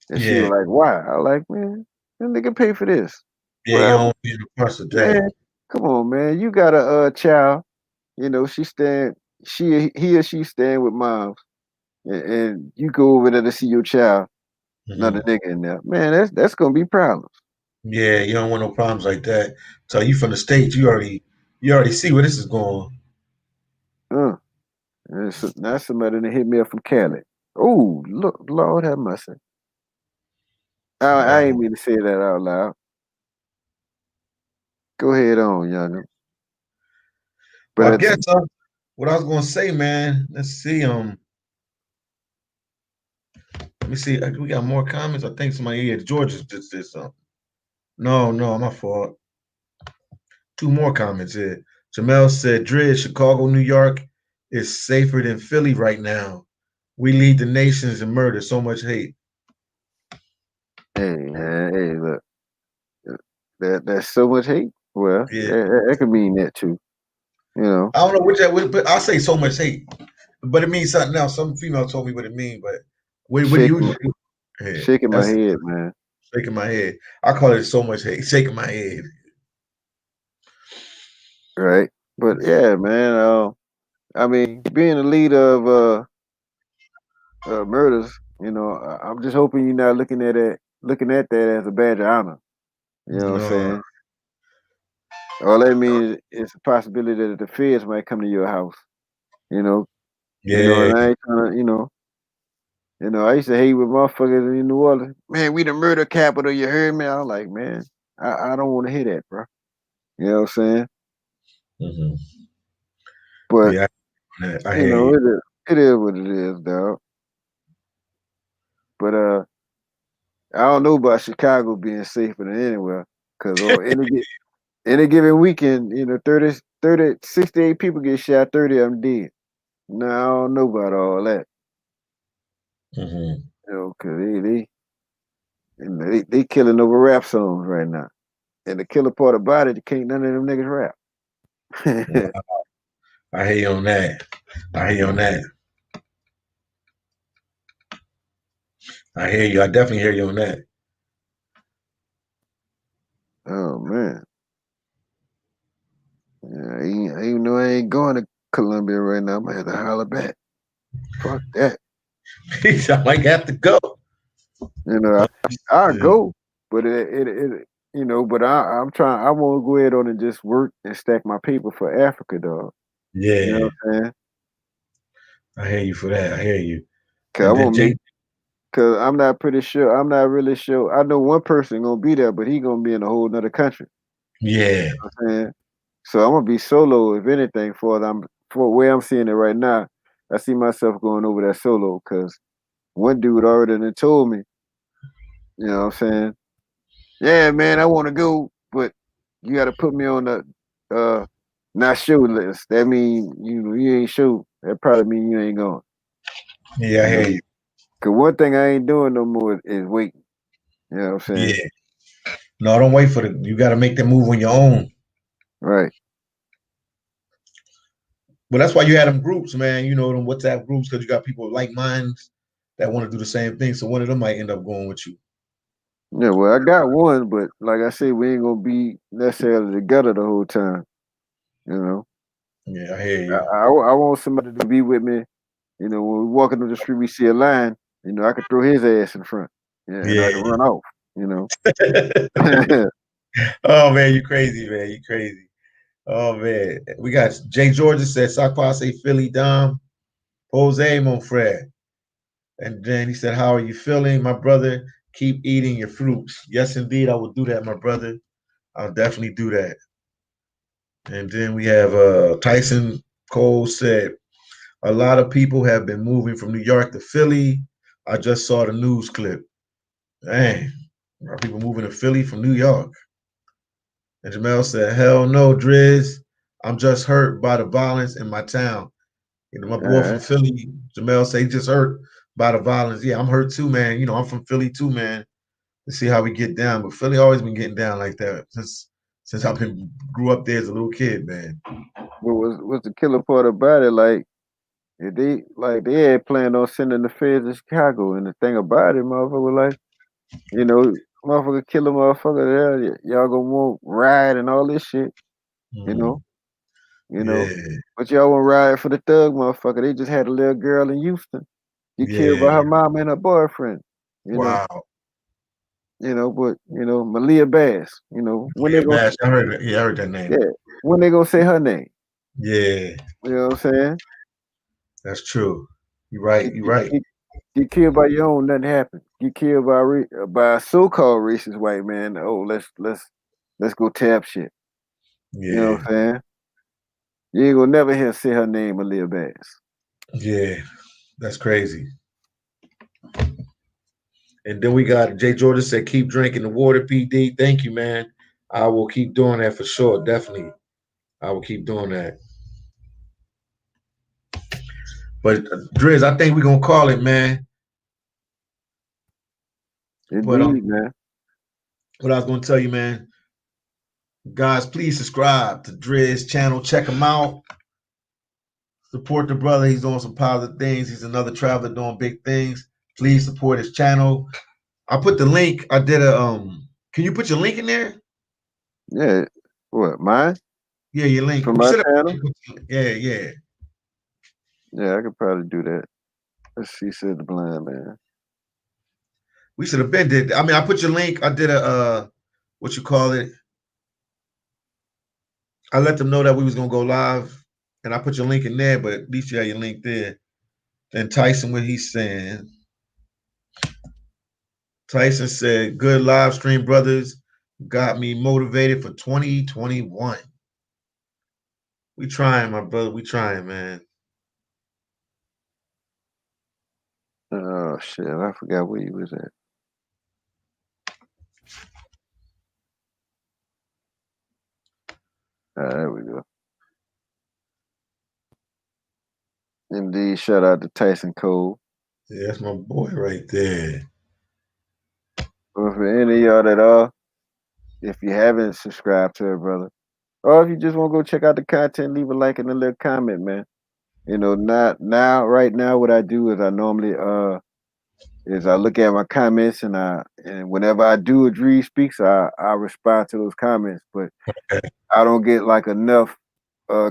And she was Yeah. like, why? I like, man, that nigga pay for this. Yeah, you Well, don't be in the first of the day. man, come on, man. You got a child, you know, he or she staying with moms, and you go over there to see your child, another nigga in there. Man, that's gonna be problems. Yeah, you don't want no problems like that. So you from the States, you already see where this is going. Now somebody that hit me up from Cali. Oh, look, Lord have mercy. I Wow. ain't mean to say that out loud. Go ahead on, younger. But Well, I at the guess what I was gonna say, man. Let's see. Let me see. We got more comments. I think somebody here, Georgia, just did something. No, my fault. Two more comments here. Jamel said, Driz, Chicago, New York is safer than Philly right now. We lead the nations in murder. So much hate. hey, man, hey, look, that's so much hate. Well, Yeah. that could mean that too. You know, I don't know what that would, but I'll say so much hate. But it means something else. Some female told me what it means, but what do you yeah, shaking my that's head, man. shaking my head. I call it so much hate. Shaking my head. Right? But yeah, man. I mean, being the leader of murders, you know, I'm just hoping you're not looking at that as a badge of honor. You know what I'm No. saying? All that means is a possibility that the feds might come to your house. You know, Yeah. and I ain't trying to, I used to hate with motherfuckers in New Orleans. Man, we the murder capital. You heard me? I was like, man, I don't want to hear that, bro. You know what I'm saying? But Yeah. I hear you. it is what it is, dog. But I don't know about Chicago being safer than anywhere, because on any given weekend, 68 people get shot, 30 of them dead. No, I don't know about all that. You know, because they killing over rap songs right now. And the killer part about it, can't none of them niggas rap. Wow. I hear you on that. I hear you on that. I hear you. I definitely hear you on that. Oh man. Yeah, I even know I ain't going to Columbia right now. I'm gonna have to holler back. Fuck that. I might have to go. You know, I go, but it you know, but I'm trying. I want to go ahead on and just work and stack my paper for Africa, dog. Yeah, You know what I'm saying? I hear you for that. I hear you. Cause I And then want to Jay, make. Cause I'm not pretty sure. I'm not really sure. I know one person gonna be there, but he gonna be in a whole nother country. yeah, You know what I'm saying? So I'm gonna be solo, if anything, for where I'm seeing it right now. I see myself going over there solo, cause one dude already done told me. You know what I'm saying? Yeah, man, I want to go, but you got to put me on the not show list. That mean you ain't show. That probably mean you ain't going. yeah, I You hear know, you. cause one thing I ain't doing no more is waiting. You know what I'm saying? Yeah, no, don't wait for the. You got to make that move on your own. Right. But that's why you had them groups, man. You know them WhatsApp groups because you got people with like minds that want to do the same thing. So one of them might end up going with you. Yeah. Well, I got one, but like I said, we ain't gonna be necessarily together the whole time. You know, Yeah, I hear I, you. I want somebody to be with me. You know, when we walking on the street, we see a line. You know, I could throw his ass in front. Yeah, and I Yeah. can run off. You know. Oh man, you crazy, man. You crazy. Oh man. We got Jay Georgia said Sakwa Philly Dom. Jose Monfred. And then he said, how are you feeling, my brother? Keep eating your fruits. Yes, indeed, I will do that, my brother. I'll definitely do that. And then we have Tyson Cole said, a lot of people have been moving from New York to Philly. I just saw the news clip. Dang, a lot of people moving to Philly from New York. And Jamel said, hell no, Driz. I'm just hurt by the violence in my town. You know, my All boy from right. Philly, Jamel said he just hurt by the violence. Yeah, I'm hurt too, man. You know, I'm from Philly too, man. To see how we get down. But Philly always been getting down like that since I've been grew up there as a little kid, man. What's the killer part about it? Like if they had planned on sending the feds to Chicago, and the thing about it, motherfucker, like motherfucker kill a motherfucker there, y'all gonna want ride and all this shit, you know, Mm, you know. yeah, But y'all want ride for the thug motherfucker. They just had a little girl in Houston get killed by yeah. her mom and her boyfriend, you know, Wow. but Malia Bass, when they Yeah, gonna Bash. I heard that. Yeah, I heard that name. yeah, when they gonna say her name? Yeah, You know what I'm saying? that's true. You're right. Get, You're get, right. get, get killed by your own, nothing happened. Get killed by a so-called racist white man. Oh, let's go tap shit. You know Yeah, what I'm saying? You ain't gonna never hear say her name or live Bass. yeah. That's crazy. And then we got Jay Jordan said, keep drinking the water, PD. Thank you, man. I will keep doing that for sure. Definitely. I will keep doing that. But Driz, I think we're gonna call it, man. But Indeed, man. what I was gonna tell you, man, guys, please subscribe to Driz channel. Check him out. Support the brother. He's doing some positive things. He's another traveler doing big things. Please support his channel. I put the link. I did a Can you put your link in there? Yeah. What, mine? Yeah, your link. For We my should channel? have. Yeah, yeah. Yeah, I could probably do that. Let's see, said the blind man. We should have been did. I mean, I put your link. I did a what you call it. I let them know that we was gonna go live, and I put your link in there. But at least you have your link there. Then Tyson, what he's saying. Tyson said, "Good live stream, brothers. Got me motivated for 2021. We trying, my brother. We trying, man. Oh shit, I forgot where you was at. There we go. Indeed, shout out to Tyson Cole. Yeah, that's my boy right there. But for any of y'all that are, if you haven't subscribed to it, brother, or if you just want to go check out the content, leave a like and a little comment, man. Not now, right now, what I do is I normally is I look at my comments and whenever I do a Dreez Speaks, I respond to those comments, but I don't get like enough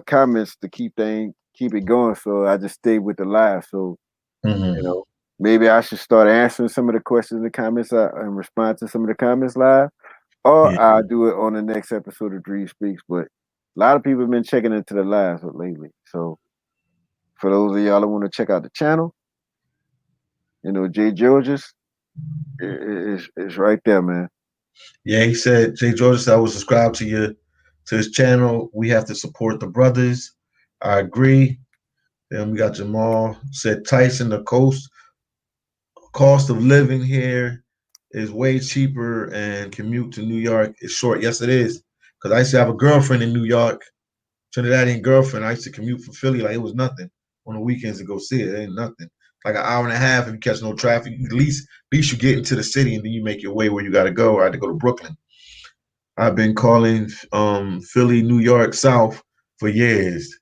comments to keep it going, so I just stay with the live. So Mm-hmm. you know, maybe I should start answering some of the questions in the comments and respond to some of the comments live, or Yeah. I'll do it on the next episode of Dreez Speaks. But a lot of people have been checking into the lives lately. So for those of y'all that want to check out the channel, you know, Jay Georges is right there, man. Yeah, he said, Jay George said, I will subscribe to his channel. We have to support the brothers. I agree. Then we got Jamal said Tyson, the cost of living here is way cheaper and commute to New York is short. Yes, it is. Because I used to have a girlfriend in New York, Trinidadian girlfriend. I used to commute from Philly like it was nothing on the weekends to go see it. It ain't nothing. Like an hour and a half if you catch no traffic. At least you get into the city and then you make your way where you got to go. I had to go to Brooklyn. I've been calling Philly, New York, South for years.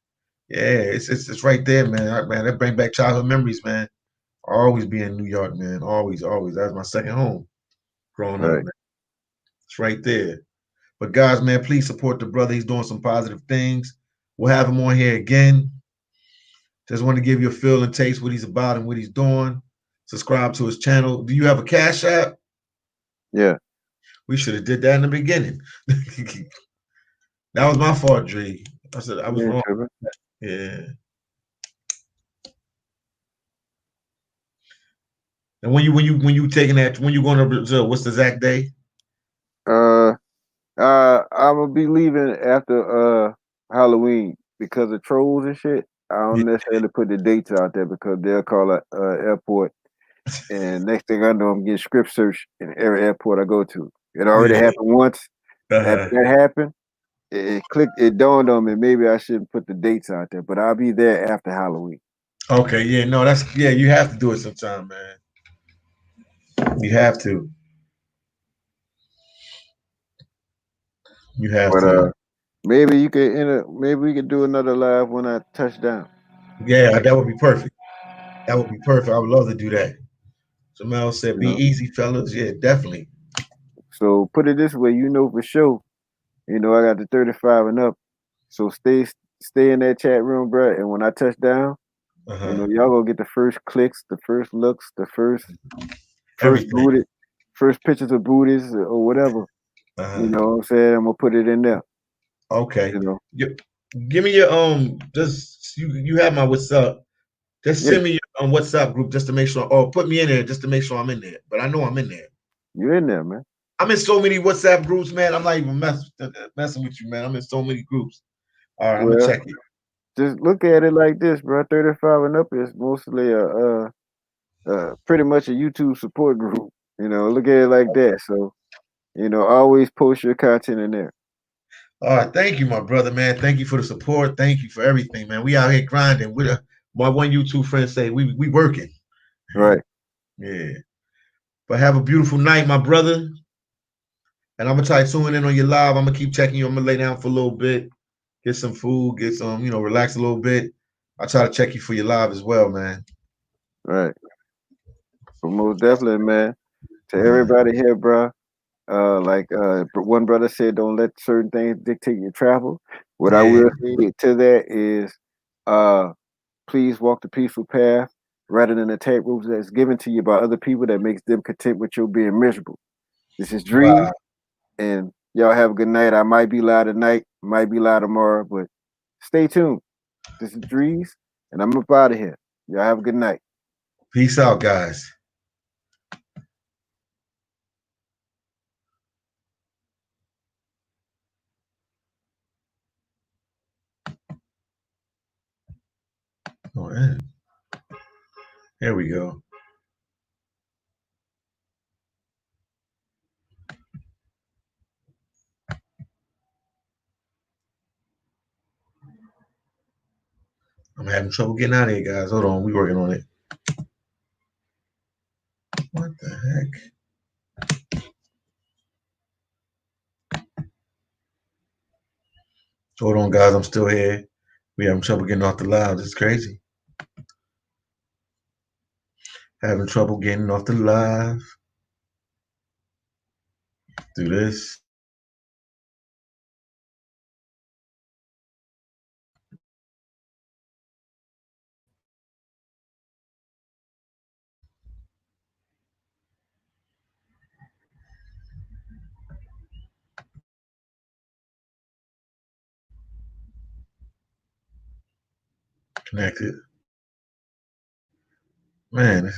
Yeah, it's right there, man. Man, that bring back childhood memories, man. I'll always be in New York, man. Always, always. That was my second home growing up, Right. man. It's right there. But guys, man, please support the brother. He's doing some positive things. We'll have him on here again. Just want to give you a feel and taste what he's about and what he's doing. Subscribe to his channel. Do you have a Cash App? Yeah. We should have did that in the beginning. That was my fault, Dre. I said I was Yeah, wrong. tripping. Yeah. And when you taking that, when you going to Brazil, what's the exact day? I will be leaving after Halloween because of trolls and shit. I Yeah. don't necessarily put the dates out there because they'll call it airport, and next thing I know, I'm getting script search in every airport I go to. It already Yeah. happened once. After Uh-huh. that happened, it dawned on me maybe I shouldn't put the dates out there, but I'll be there after Halloween. Okay, yeah, no, you have to do it sometime, man. You have to. You have But to. maybe you could maybe we could do another live when I touch down. Yeah, that would be perfect. That would be perfect. I would love to do that. Jamel said, You "Be know. easy, fellas." Yeah, definitely. So put it this way, you know for sure. You know I got the 35 and up. So stay in that chat room, bro. And when I touch down, you Uh-huh. know y'all gonna get the first clicks, the first looks, the first Everything. booty, first pictures of booties or whatever. You Uh-huh. know what I'm saying? I'm gonna put it in there. Okay. You know. Give me your just you have my WhatsApp. Just Yeah, send me your WhatsApp group just to make sure, or put me in there just to make sure I'm in there. But I know I'm in there. you're in there, man. I'm in so many WhatsApp groups, man. I'm not even messing with you, man. I'm in so many groups. All right, I'm gonna Well, check it. just look at it like this, bro. 35 and up is mostly pretty much a YouTube support group. You know, look at it like that. So, you know, always post your content in there. All right, thank you, my brother, man. Thank you for the support. Thank you for everything, man. We out here grinding. My one YouTube friend say we working. Right. Yeah. But have a beautiful night, my brother. And I'm gonna try tuning in on your live. I'm gonna keep checking you. I'm gonna lay down for a little bit, get some food, get some, relax a little bit. I'll try to check you for your live as well, man. Right. But most definitely, man. To Uh, everybody here, bro. One brother said, don't let certain things dictate your travel. What I yeah. will say to that is, please walk the peaceful path rather than the tape rules that's given to you by other people that makes them content with you being miserable. This is Dreez, Wow. and y'all have a good night. I might be live tonight, might be live tomorrow, but stay tuned. This is Dreez, and I'm up out of here. Y'all have a good night. Peace out, guys. Oh, man. Here we go. I'm having trouble getting out of here, guys. Hold on, we working on it. What the heck? Hold on, guys. I'm still here. We having trouble getting off the live. This is crazy. Having trouble getting off the live. Do this. Connected. Man,